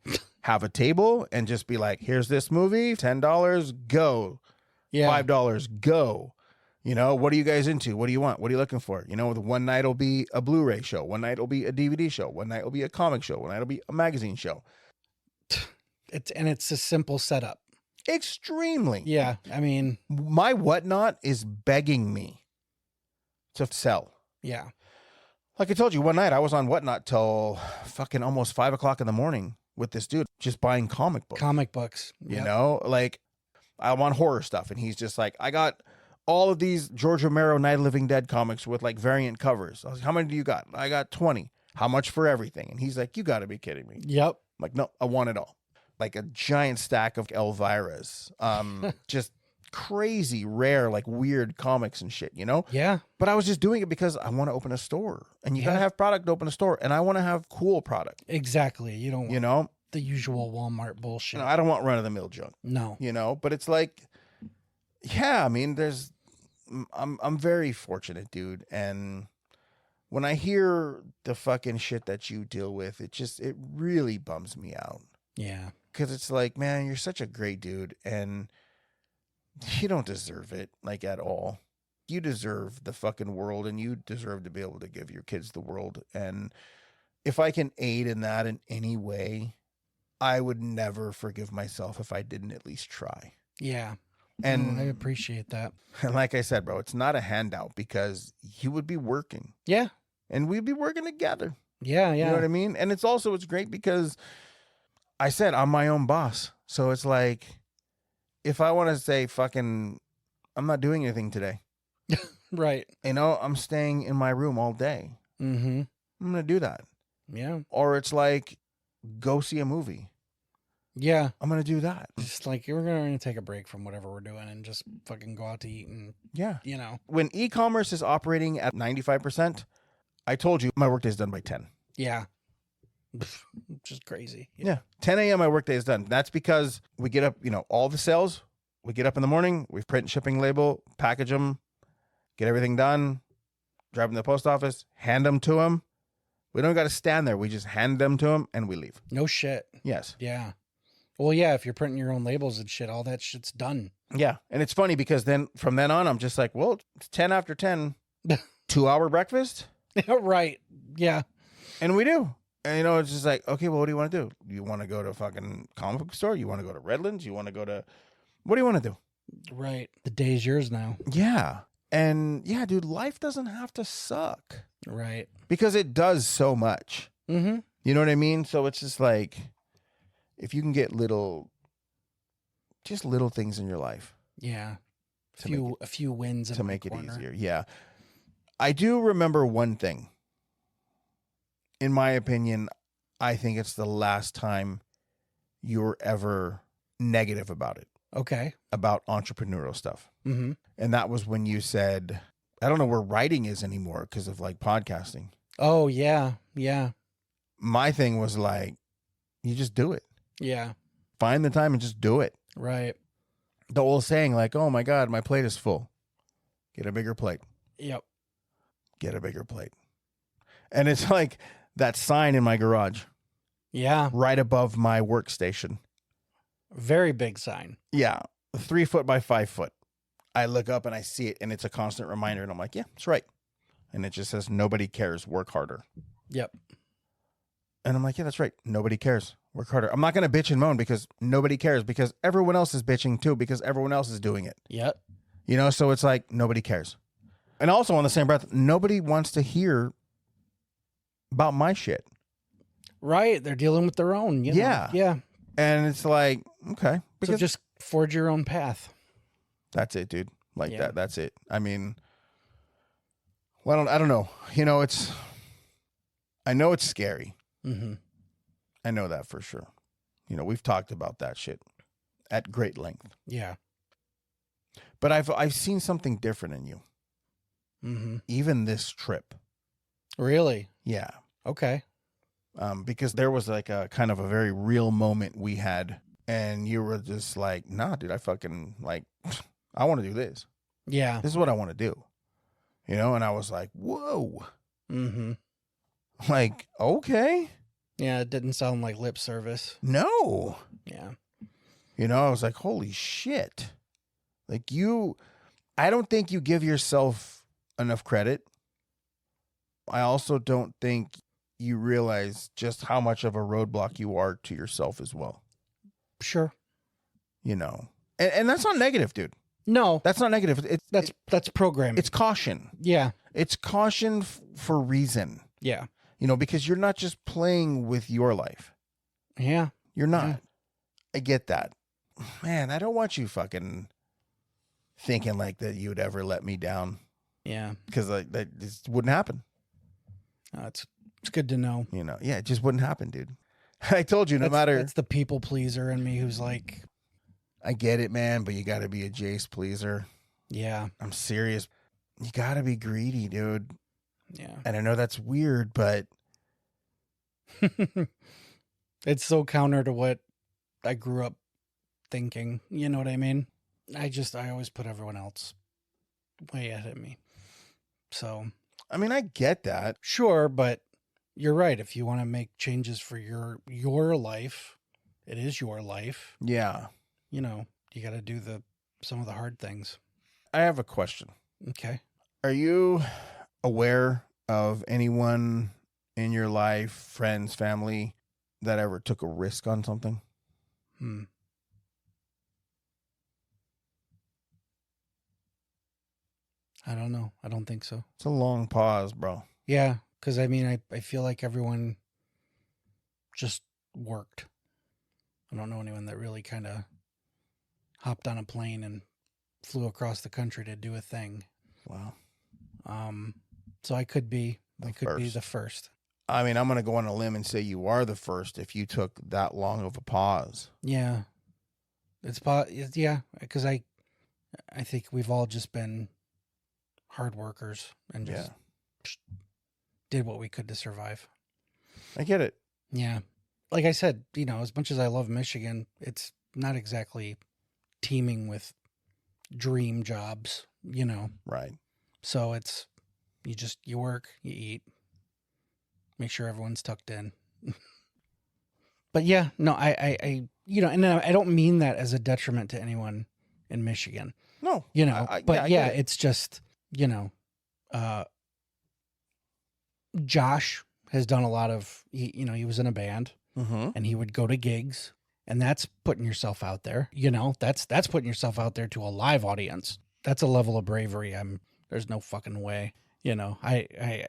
have a table, and just be like, here's this movie, $10, go. Yeah. $5, go. You know, what are you guys into? What do you want? What are you looking for? You know, one night will be a Blu-ray show. One night will be a DVD show. One night will be a comic show. One night will be a magazine show. It's a simple setup. Extremely. Yeah. I mean, my Whatnot is begging me to sell. yeah. Like I told you, one night I was on Whatnot till fucking almost 5 o'clock in the morning with this dude just buying comic books. Comic books. You Yep. know, like I want horror stuff. And he's just like, I got all of these George Romero Night of the Living Dead comics with like variant covers. I was like, how many do you got? I got 20. How much for everything? And he's like, you got to be kidding me. Yep. I'm like, no, I want it all. Like a giant stack of Elvira's. Just crazy, rare, like weird comics and shit, you know? Yeah. But I was just doing it because I want to open a store. And you got to have product to open a store. And I want to have cool product. Exactly. You don't want You know? the usual Walmart bullshit. You know, I don't want run-of-the-mill junk. No. You know? But it's like, yeah, I mean, I'm very fortunate, dude. And when I hear the fucking shit that you deal with, it really bums me out. Yeah. Because it's like, man, you're such a great dude. And you don't deserve it, like, at all. You deserve the fucking world, and you deserve to be able to give your kids the world. And if I can aid in that in any way, I would never forgive myself if I didn't at least try. Yeah. And I appreciate that. And like I said, bro, it's not a handout because you would be working. Yeah. And we'd be working together. Yeah. Yeah. You know what I mean? And it's great because I said I'm my own boss. So it's like, if I want to say fucking, I'm not doing anything today. Right. You know, I'm staying in my room all day. Mm-hmm. I'm going to do that. Yeah. Or it's like, go see a movie. Yeah. I'm going to do that. Just like, we're going to take a break from whatever we're doing and just fucking go out to eat and, Yeah. you know. When e-commerce is operating at 95%, I told you my workday is done by 10. Yeah. Just crazy. Yeah. 10 a.m. my workday is done. That's because we get up, you know, all the sales. We get up in the morning, we print shipping label, package them, get everything done, drive them to the post office, hand them to them. We don't got to stand there. We just hand them to them and we leave. No shit. Yes. Yeah. Well, yeah, if you're printing your own labels and shit, all that shit's done. Yeah. And it's funny because then from then on, I'm just like, well, it's 10 after 10, 2-hour breakfast. Right. Yeah. And we do. And, you know, it's just like, okay, well, what do you want to do? You want to go to a fucking comic book store? You want to go to Redlands? You want to go to, what do you want to do? Right. The day's yours now. Yeah. And yeah, dude, life doesn't have to suck. Right. Because it does so much. Mm-hmm. You know what I mean? So it's just like, if you can get little things in your life. Yeah. To A few wins to make it corner. easier. Yeah. I do remember one thing. In my opinion, I think it's the last time you were ever negative about it. Okay. About entrepreneurial stuff. Mm-hmm. And that was when you said, I don't know where writing is anymore because of like podcasting. Oh, yeah. Yeah. My thing was like, you just do it. Yeah. Find the time and just do it. Right. The old saying like, oh my God, my plate is full. Get a bigger plate. Yep. Get a bigger plate. And it's like that sign in my garage. Yeah. Right above my workstation. Very big sign. Yeah. 3 foot by 5 foot. I look up and I see it and it's a constant reminder. And I'm like, yeah, that's right. And it just says, nobody cares. Work harder. Yep. And I'm like, yeah, that's right. Nobody cares. Work harder. I'm not going to bitch and moan because nobody cares because everyone else is bitching too because everyone else is doing it. Yep. You know, so it's like nobody cares. And also on the same breath, nobody wants to hear about my shit. Right. They're dealing with their own. You know? Yeah. Yeah. And it's like, okay. So just forge your own path. That's it, dude. Like Yeah. that. That's it. I mean, well, I don't know. You know, I know it's scary. Mm-hmm. I know that for sure. You know, we've talked about that shit at great length. Yeah. But I've seen something different in you. Mm-hmm. Even this trip. Really? Yeah. Okay. Because there was like a kind of a very real moment we had, and you were just like, nah, dude, I fucking like, I want to do this. Yeah. This is what I want to do. You know? And I was like, whoa. Mm-hmm. Like, okay. Yeah, it didn't sound like lip service. No. Yeah. You know, I was like, holy shit. Like I don't think you give yourself enough credit. I also don't think you realize just how much of a roadblock you are to yourself as well. Sure. You know, and that's not negative, dude. No, That's not negative. that's programming. It's caution. Yeah. It's caution for reason. Yeah. You know, because you're not just playing with your life. Yeah. You're not. Yeah. I get that. Man, I don't want you fucking thinking like that you would ever let me down. Yeah. Because that just wouldn't happen. It's good to know. You know, yeah, it just wouldn't happen, dude. I told you, That's the people pleaser in me who's like, I get it, man, but you got to be a Jase pleaser. yeah. I'm serious. You got to be greedy, dude. Yeah. And I know that's weird, but It's so counter to what I grew up thinking. You know what I mean? I always put everyone else way ahead of me. So, I mean, I get that. sure, but you're right. If you want to make changes for your life, it is your life. Yeah. You know, you got to do some of the hard things. I have a question. Okay. Are you aware of anyone in your life, friends, family, that ever took a risk on something? I don't know. I don't think so. It's a long pause, bro. Yeah, because I mean, I feel like everyone just worked. I don't know anyone that really kind of hopped on a plane and flew across the country to do a thing. Wow. So I could be first. the first. I mean, I'm going to go on a limb and say you are the first if you took that long of a pause. Yeah, yeah, because I think we've all just been hard workers and just did what we could to survive. I get it. Yeah. Like I said, you know, as much as I love Michigan, it's not exactly teeming with dream jobs, you know. Right. So it's you work, you eat, make sure everyone's tucked in. But yeah, no, I you know, and I don't mean that as a detriment to anyone in Michigan. No. You know, but yeah, it. it's just, you know, Josh has done a lot of, he was in a band and he would go to gigs, and that's putting yourself out there. You know, that's putting yourself out there to a live audience. That's a level of bravery. There's no fucking way. You know, I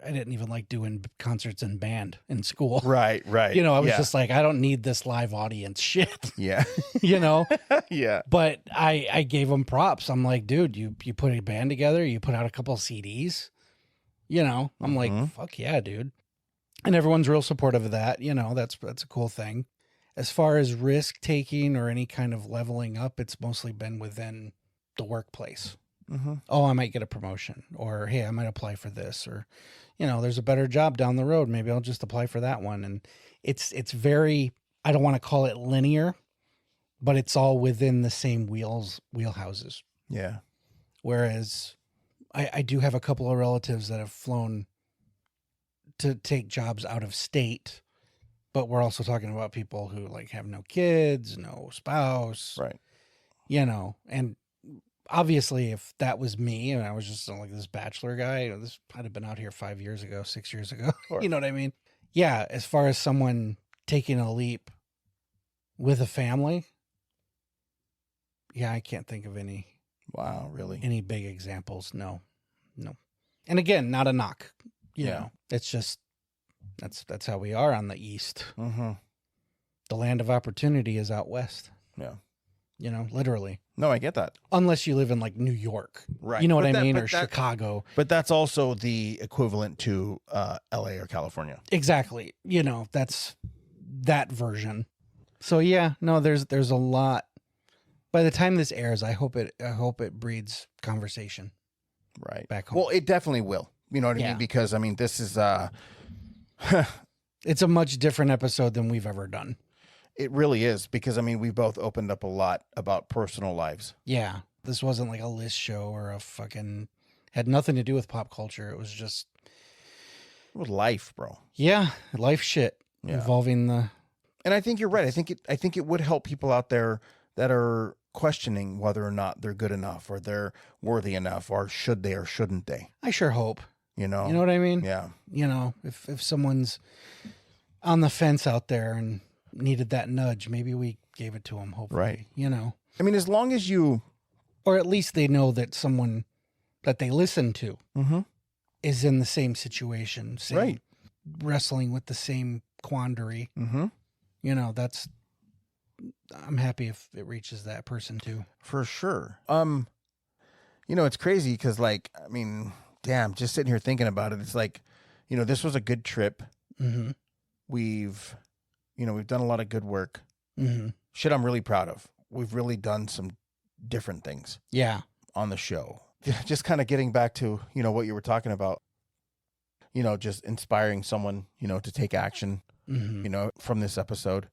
didn't even like doing concerts in band in school. Right. You know, I was just like, I don't need this live audience shit. Yeah. You know? Yeah. But I gave him props. I'm like, dude, you put a band together, you put out a couple of CDs. You know, I'm like, fuck yeah, dude. And everyone's real supportive of that. You know, that's a cool thing. As far as risk taking or any kind of leveling up, it's mostly been within the workplace. Oh, I might get a promotion, or hey, I might apply for this, or, you know, there's a better job down the road. Maybe I'll just apply for that one. And it's very, I don't want to call it linear, but it's all within the same wheelhouses. Yeah. Whereas I do have a couple of relatives that have flown to take jobs out of state, but we're also talking about people who like have no kids, no spouse, Right. You know, and obviously if that was me and I was just like this bachelor guy, you know, this I'd have been out here 5 years ago, 6 years ago. Sure. You know what I mean? Yeah. As far as someone taking a leap with a family, yeah, I can't think of any. Wow, really? Any big examples? No. And again, not a knock. You know, it's just that's how we are on the East. The land of opportunity is out west. Yeah. You know, literally. No, I get that. Unless you live in like New York. Right. You know what I mean? Or Chicago. But that's also the equivalent to LA or California. Exactly. You know, that's that version. So yeah, no, there's a lot. By the time this airs, I hope it breeds conversation. Right. Back home. Well, it definitely will, You know what I Yeah. mean? Because I mean, this is It's a much different episode than we've ever done. it really is, because I mean, we both opened up a lot about personal lives. Yeah. This wasn't like a list show or had nothing to do with pop culture. It was just, With life, bro. yeah, life shit Yeah. involving the, And I think you're right. I think it would help people out there that are questioning whether or not they're good enough, or they're worthy enough, or should they or shouldn't they? I sure hope. You know? You know what I mean? Yeah. You know, if someone's on the fence out there and needed that nudge, maybe we gave it to them, hopefully. Right. You know, I mean, as long as you. or at least they know that someone that they listen to Mm-hmm. is in the same situation, same, Right. wrestling with the same quandary. Mm-hmm. You know, I'm happy if it reaches that person too. For sure. You know, it's crazy because, like, I mean, damn, just sitting here thinking about it, it's like, you know, this was a good trip. Mm-hmm. We've done a lot of good work. Mm-hmm. Shit, I'm really proud of. We've really done some different things Yeah. on the show. Just kind of getting back to, you know, what you were talking about, you know, just inspiring someone, you know, to take action, Mm-hmm. you know, from this episode.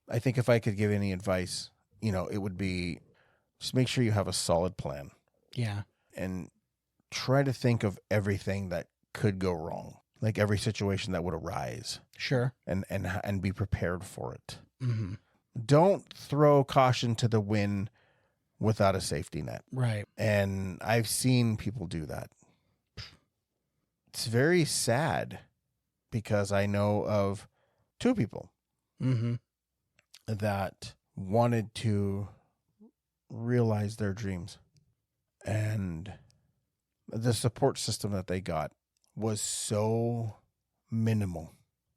I think if I could give any advice, you know, it would be just make sure you have a solid plan Yeah. and try to think of everything that could go wrong, like every situation that would arise, Sure. and be prepared for it. Mm-hmm. Don't throw caution to the wind without a safety net. Right. And I've seen people do that. It's very sad because I know of two people Mm-hmm. that wanted to realize their dreams, and the support system that they got was so minimal,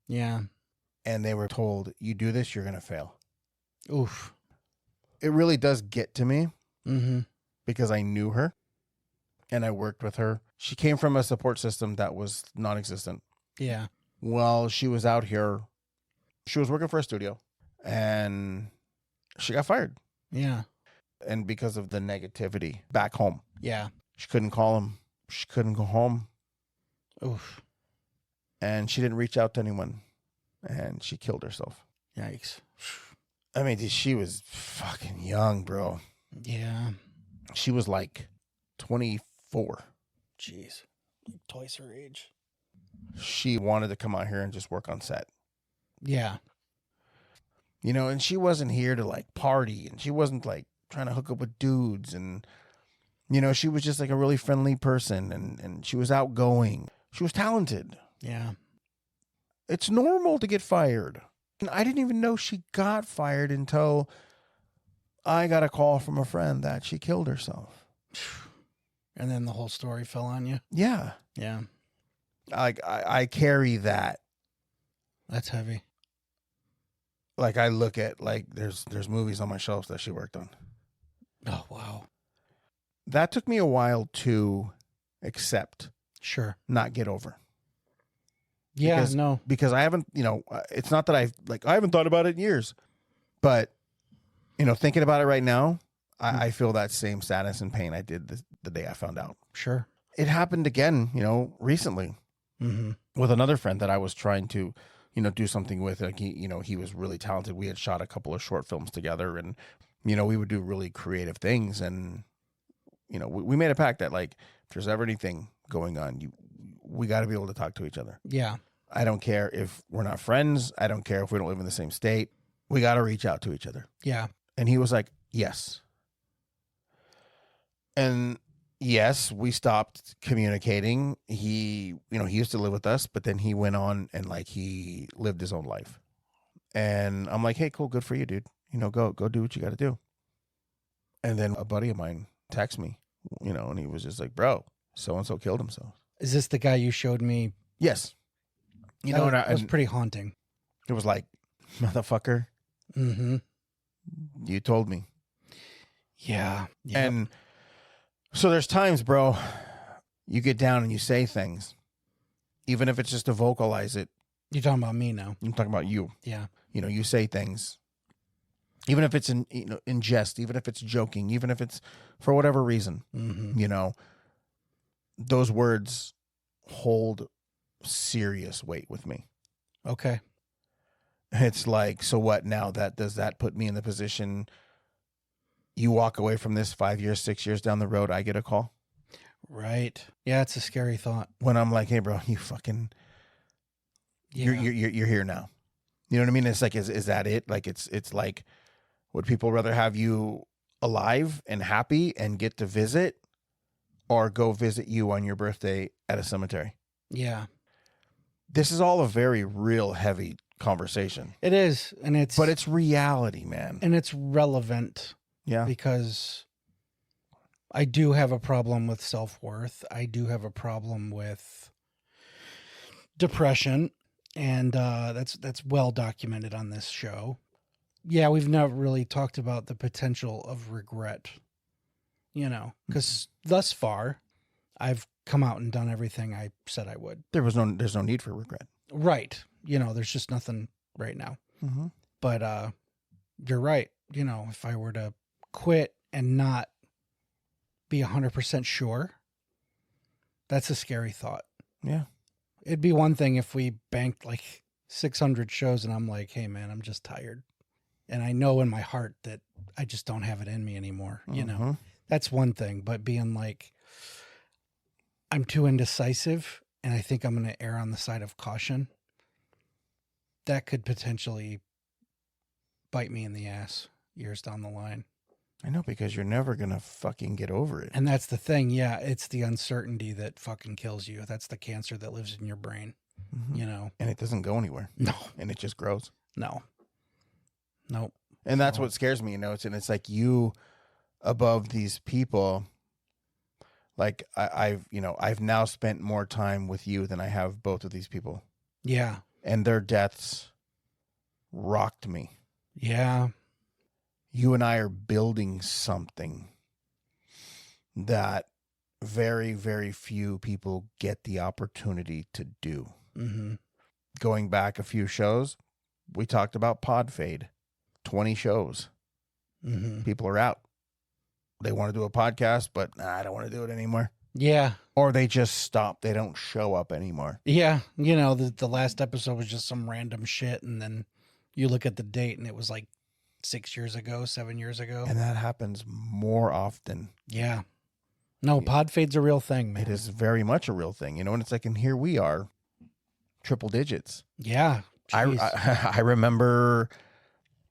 Yeah. and they were told, you do this, you're going to fail. Oof. It really does get to me Mm-hmm. because I knew her and I worked with her. She came from a support system that was non-existent. Yeah. Well, she was out here, she was working for a studio, and she got fired. Yeah. And because of the negativity back home, Yeah. she couldn't call him. She couldn't go home. Oof. And she didn't reach out to anyone. And she killed herself. Yikes. I mean, she was fucking young, bro. Yeah. She was like 24. Jeez. Like twice her age. She wanted to come out here and just work on set. Yeah. You know, and she wasn't here to like party, and she wasn't like trying to hook up with dudes, and you know, she was just like a really friendly person, and she was outgoing. She was talented. Yeah. It's normal to get fired. And I didn't even know she got fired until I got a call from a friend that she killed herself. And then the whole story fell on you. Yeah. Yeah. Like I carry that. That's heavy. Like I look at like there's movies on my shelves that she worked on. Oh, wow. That took me a while to accept, Sure. not get over. Yeah. Because- No. Because I haven't, you know, it's not that I haven't thought about it in years, but you know, thinking about it right now, I feel that same sadness and pain I did the day I found out. Sure. It happened again, you know, recently Mm-hmm. with another friend that I was trying to, you know, do something with. Like he was really talented. We had shot a couple of short films together, and you know, we would do really creative things. And you know, we made a pact that like, if there's ever anything going on, we got to be able to talk to each other. Yeah. I don't care if we're not friends. I don't care if we don't live in the same state. We got to reach out to each other. Yeah. And he was like, yes. And yes, we stopped communicating. He used to live with us, but then he went on and like he lived his own life. And I'm like, hey, cool, good for you, dude. You know, go do what you got to do. And then a buddy of mine texted me, you know, and he was just like, bro, so-and-so killed himself. Is this the guy you showed me? Yes. You That know, was, and that was pretty haunting. it was like, motherfucker, Mm-hmm. you told me. Yeah. Yep. And so there's times, bro, you get down and you say things, even if it's just to vocalize it. You're talking about me now. I'm talking about you. Yeah. You know, you say things, even if it's in jest, even if it's joking, even if it's for whatever reason, Mm-hmm. you know, those words hold serious weight with me. Okay. It's like, so what now? Does that put me in the position you walk away from this 5 years, 6 years down the road, I get a call? Right. Yeah, it's a scary thought. When I'm like, hey, bro, you fucking, Yeah. you're here now. You know what I mean? It's like, is that it? Like, it's like, would people rather have you alive and happy and get to visit, or go visit you on your birthday at a cemetery? Yeah. This is all a very real heavy conversation. It is. But it's reality, man. And it's relevant. Yeah. Because I do have a problem with self-worth. I do have a problem with depression. And that's well documented on this show. Yeah, we've never really talked about the potential of regret, because thus far I've come out and done everything I said I would. There's no need for regret. Right. There's just nothing right now. Mm-hmm. But you're right. If I were to quit and not be 100% sure, that's a scary thought. Yeah. It'd be one thing if we banked like 600 shows and I'm like, hey, man, I'm just tired. And I know in my heart that I just don't have it in me anymore. Mm-hmm. That's one thing. But being like, I'm too indecisive and I think I'm going to err on the side of caution, that could potentially bite me in the ass years down the line. I know, because you're never going to fucking get over it. And that's the thing. Yeah, it's the uncertainty that fucking kills you. That's the cancer that lives in your brain, Mm-hmm. And it doesn't go anywhere. No. And it just grows. No. Nope. And that's what scares me, it's like you above these people. Like I've now spent more time with you than I have both of these people. Yeah. And their deaths rocked me. Yeah. You and I are building something that very, very few people get the opportunity to do. Mm-hmm. Going back a few shows, we talked about pod fade. 20 shows. Mm-hmm. People are out. They want to do a podcast, but I don't want to do it anymore. Yeah. Or they just stop. They don't show up anymore. Yeah. The last episode was just some random shit. And then you look at the date and it was like 6 years ago, 7 years ago. And that happens more often. Yeah. No, pod fade's a real thing, man. It is very much a real thing, and it's like, and here we are, triple digits. Yeah. I remember,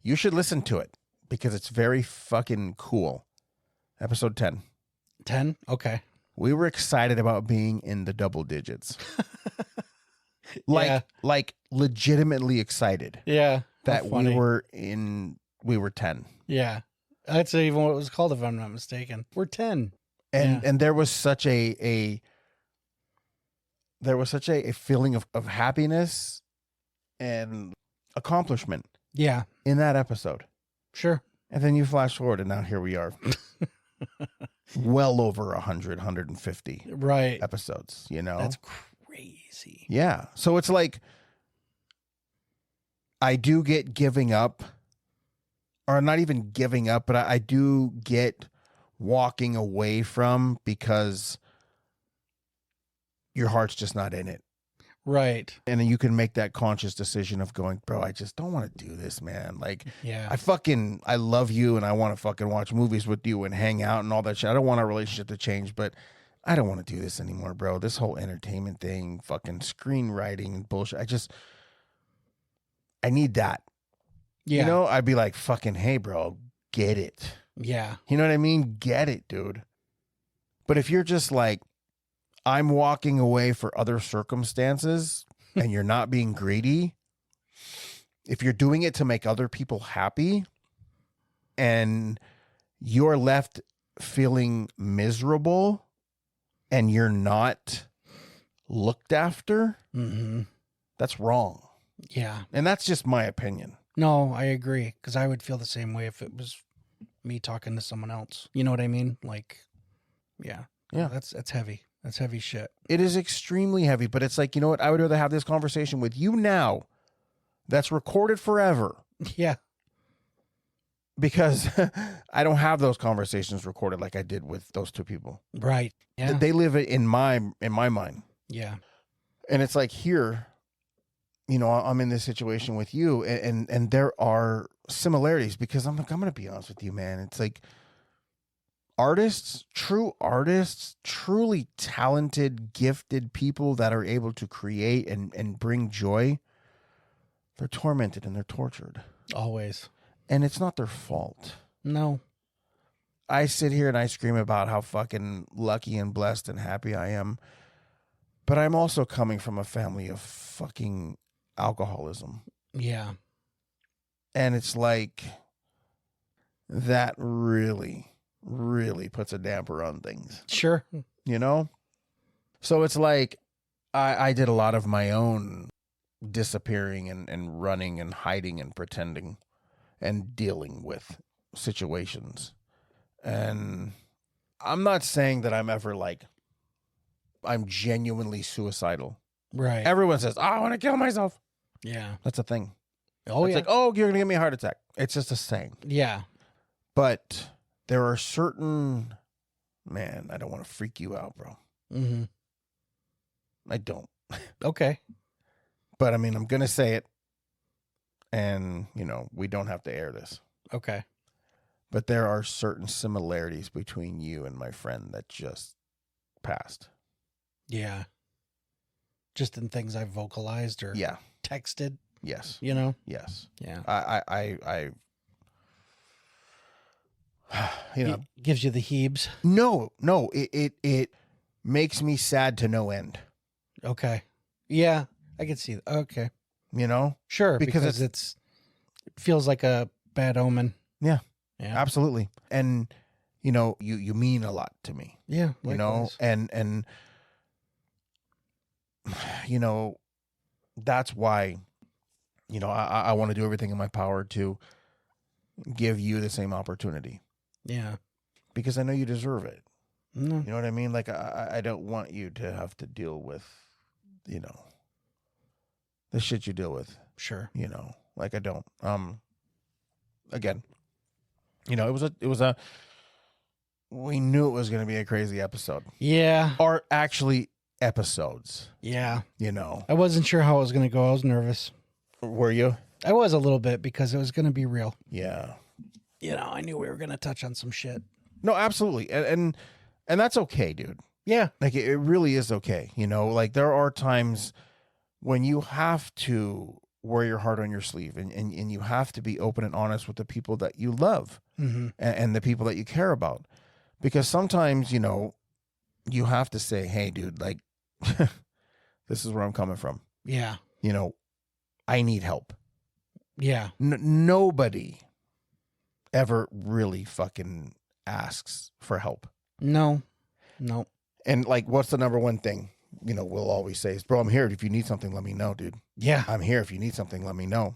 you should listen to it because it's very fucking cool. Episode 10. 10? Okay. We were excited about being in the double digits. Like legitimately excited. Yeah. That we were 10. Yeah. That's even what it was called, if I'm not mistaken. We're 10. And there was such a feeling of happiness and accomplishment. Yeah. In that episode. Sure. And then you flash forward and now here we are. Well over 100, 150 right episodes, That's crazy. Yeah. So it's like, I do get giving up, or not even giving up, but I do get walking away from, because your heart's just not in it. Right. And then you can make that conscious decision of going, bro, I just don't want to do this, man. Like, yeah, I love you and I want to fucking watch movies with you and hang out and all that shit. I don't want our relationship to change, but I don't want to do this anymore, bro. This whole entertainment thing, fucking screenwriting and bullshit. I need that. Yeah. I'd be like, fucking, hey, bro, get it. Yeah. You know what I mean? Get it, dude. But if you're just like, I'm walking away for other circumstances and you're not being greedy, if you're doing it to make other people happy and you're left feeling miserable and you're not looked after, that's wrong. Yeah. And that's just my opinion. No, I agree. Because I would feel the same way if it was me talking to someone else. You know what I mean? Like, yeah. Yeah. That's heavy. That's heavy shit. It is extremely heavy, but it's like, you know what? I would rather have this conversation with you now that's recorded forever. Yeah. Because I don't have those conversations recorded like I did with those two people. Right. Yeah. They live in my mind. Yeah. And it's like here, you know, I'm in this situation with you, and there are similarities because I'm going to be honest with you, man. It's like artists, truly talented, gifted people that are able to create and bring joy, they're tormented and they're tortured. Always. And it's not their fault. No. I sit here and I scream about how fucking lucky and blessed and happy I am. But I'm also coming from a family of fucking alcoholism. Yeah. And it's like that really, really puts a damper on things. Sure. You know? So it's like I did a lot of my own disappearing and running and hiding and pretending and dealing with situations. And I'm not saying that I'm ever like, I'm genuinely suicidal. Right. Everyone says, oh, I want to kill myself. Yeah. That's a thing. Oh, It's yeah. like, oh, you're going to give me a heart attack. It's just a saying. Yeah. But there are certain, man, I don't want to freak you out, bro. Mm-hmm. I don't. Okay. But I mean, I'm going to say it. And, you know, we don't have to air this. Okay. But there are certain similarities between you and my friend that just passed. Yeah. Just in things I've vocalized or Yeah. texted, Yes. you know? Yes. Yeah. I you know, It gives you the heebs. no, it makes me sad to no end. Okay. Yeah. I can see that. Okay. You know? Sure. Because it feels like a bad omen. Yeah. Yeah. Absolutely. And you know, you mean a lot to me. Yeah. You know, likewise. and you know, that's why, you know, I want to do everything in my power to give you the same opportunity Yeah. because I know you deserve it. No. You know what I mean? Like, I don't want you to have to deal with, you know, the shit you deal with, Sure. you know, like I don't, again, you know, it was a, we knew it was going to be a crazy episode, Yeah. or actually episodes, Yeah. you know. I wasn't sure how it was going to go. I was nervous. Were you? I was a little bit because it was going to be real. Yeah. You know, I knew we were going to touch on some shit. No, absolutely. And that's okay, dude. Yeah. Like it really is okay. You know, like there are times when you have to wear your heart on your sleeve and you have to be open and honest with the people that you love Mm-hmm. and the people that you care about. Because sometimes, you know, you have to say, hey, dude, like, this is where I'm coming from. Yeah. You know, I need help. Yeah. Nobody ever really fucking asks for help. No. And like, what's the number one thing, you know, we'll always say is, bro, I'm here. If you need something, let me know, dude. Yeah. I'm here. If you need something, let me know.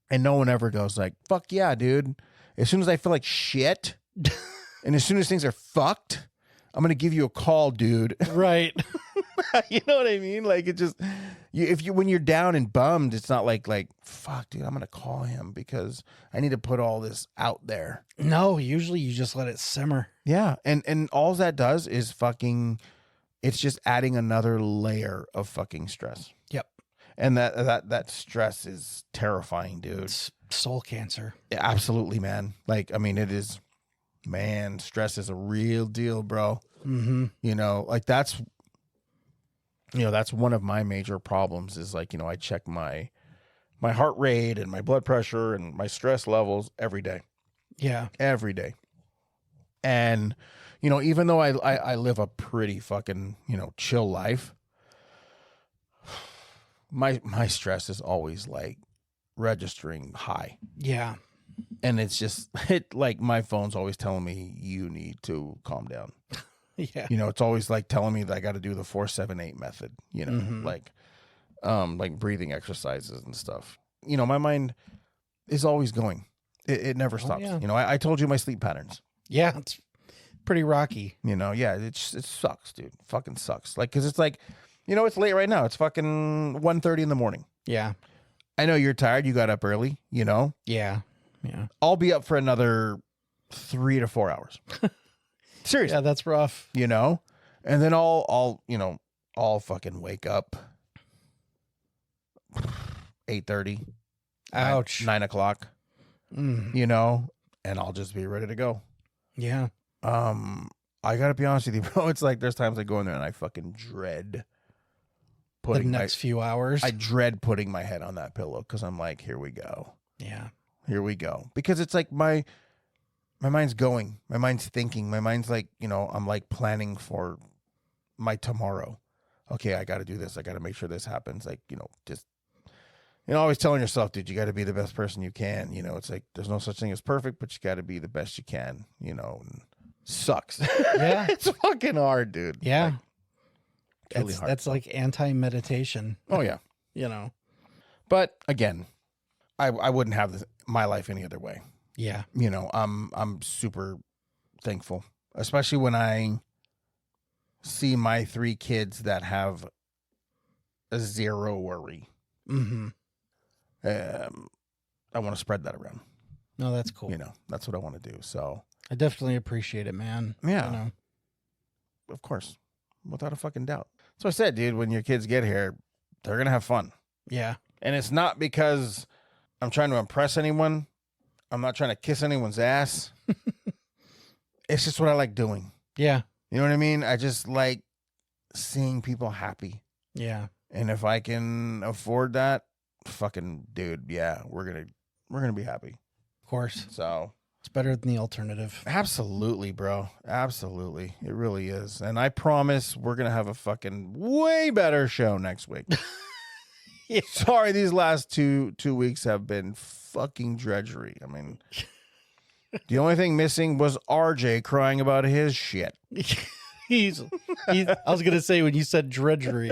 And no one ever goes like, fuck yeah, dude. As soon as I feel like shit and as soon as things are fucked, I'm going to give you a call, dude. Right. You know what I mean? Like it just, when you're down and bummed, it's not like, fuck, dude, I'm going to call him because I need to put all this out there. No, usually you just let it simmer. Yeah. And all that does is fucking, it's just adding another layer of fucking stress. Yep. And that stress is terrifying, dude. It's soul cancer. Yeah, absolutely, man. Like, I mean, it is, man, stress is a real deal, bro. Mm-hmm. You know, like that's one of my major problems is like, you know, I check my heart rate and my blood pressure and my stress levels every day. Yeah. Every day. And, you know, even though I live a pretty fucking, you know, chill life, my stress is always like registering high. Yeah. And it's just, like my phone's always telling me you need to calm down. Yeah. You know, it's always like telling me that I got to do the 4-7-8 method, you know, Mhm. like breathing exercises and stuff. You know, my mind is always going. It never stops. yeah. You know, I told you my sleep patterns. Yeah. It's pretty rocky. You know, yeah, it sucks, dude. Fucking sucks. Like, cause it's like, you know, it's late right now. It's fucking 1:30 in the morning. Yeah. I know you're tired. You got up early, you know. Yeah. Yeah. I'll be up for another 3 to 4 hours. Seriously. Yeah, that's rough. You know, and then I'll I'll fucking wake up 8:30. Ouch. 9 o'clock, you know, and I'll just be ready to go. Yeah. I gotta be honest with you, bro. It's like there's times I go in there and I fucking dread The next few hours. I dread putting my head on that pillow because I'm like, here we go. Yeah. Here we go. Because it's like my mind's going. My mind's thinking. My mind's like, you know, I'm like planning for my tomorrow. Okay, I got to do this. I got to make sure this happens. Like, you know, just, you know, always telling yourself, dude, you got to be the best person you can. You know, it's like there's no such thing as perfect, but you got to be the best you can, you know, and sucks. Yeah. It's fucking hard, dude. Yeah. Like, really hard. That's like anti-meditation, Oh, yeah. you know. But again, I wouldn't have my life any other way. Yeah. You know, I'm super thankful, especially when I see my 3 kids that have a zero worry. Mm-hmm. I want to spread that around. No, that's cool. You know, that's what I want to do. So, I definitely appreciate it, man. yeah, You know? of course, without a fucking doubt. So I said, dude, when your kids get here, they're going to have fun. Yeah. And it's not because I'm trying to impress anyone. I'm not trying to kiss anyone's ass. It's just what I like doing. Yeah. You know what I mean? I just like seeing people happy. Yeah. And if I can afford that, fucking dude, yeah, we're gonna be happy. Of course. So It's better than the alternative. absolutely, bro. Absolutely. It really is. And I promise we're gonna have a fucking way better show next week. Yeah. Sorry, these last two weeks have been fucking drudgery. I mean, the only thing missing was RJ crying about his shit. He's I was gonna say when you said drudgery,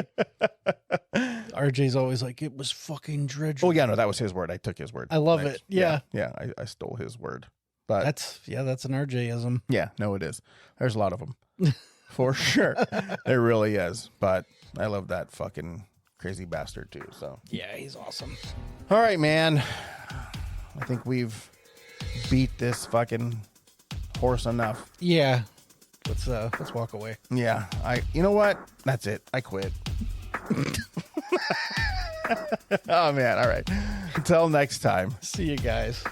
RJ's always like, it was fucking drudgery. Oh yeah, no, that was his word. I took his word. I love it. Yeah. Yeah, I stole his word. But That's an RJ-ism. yeah, no, it is. There's a lot of them. For sure. There really is. But I love that fucking crazy bastard too. So Yeah, he's awesome. all right, man. I think we've beat this fucking horse enough. Yeah. Let's walk away. Yeah. You know what? That's it. I quit. Oh man. All right. Until next time. See you guys.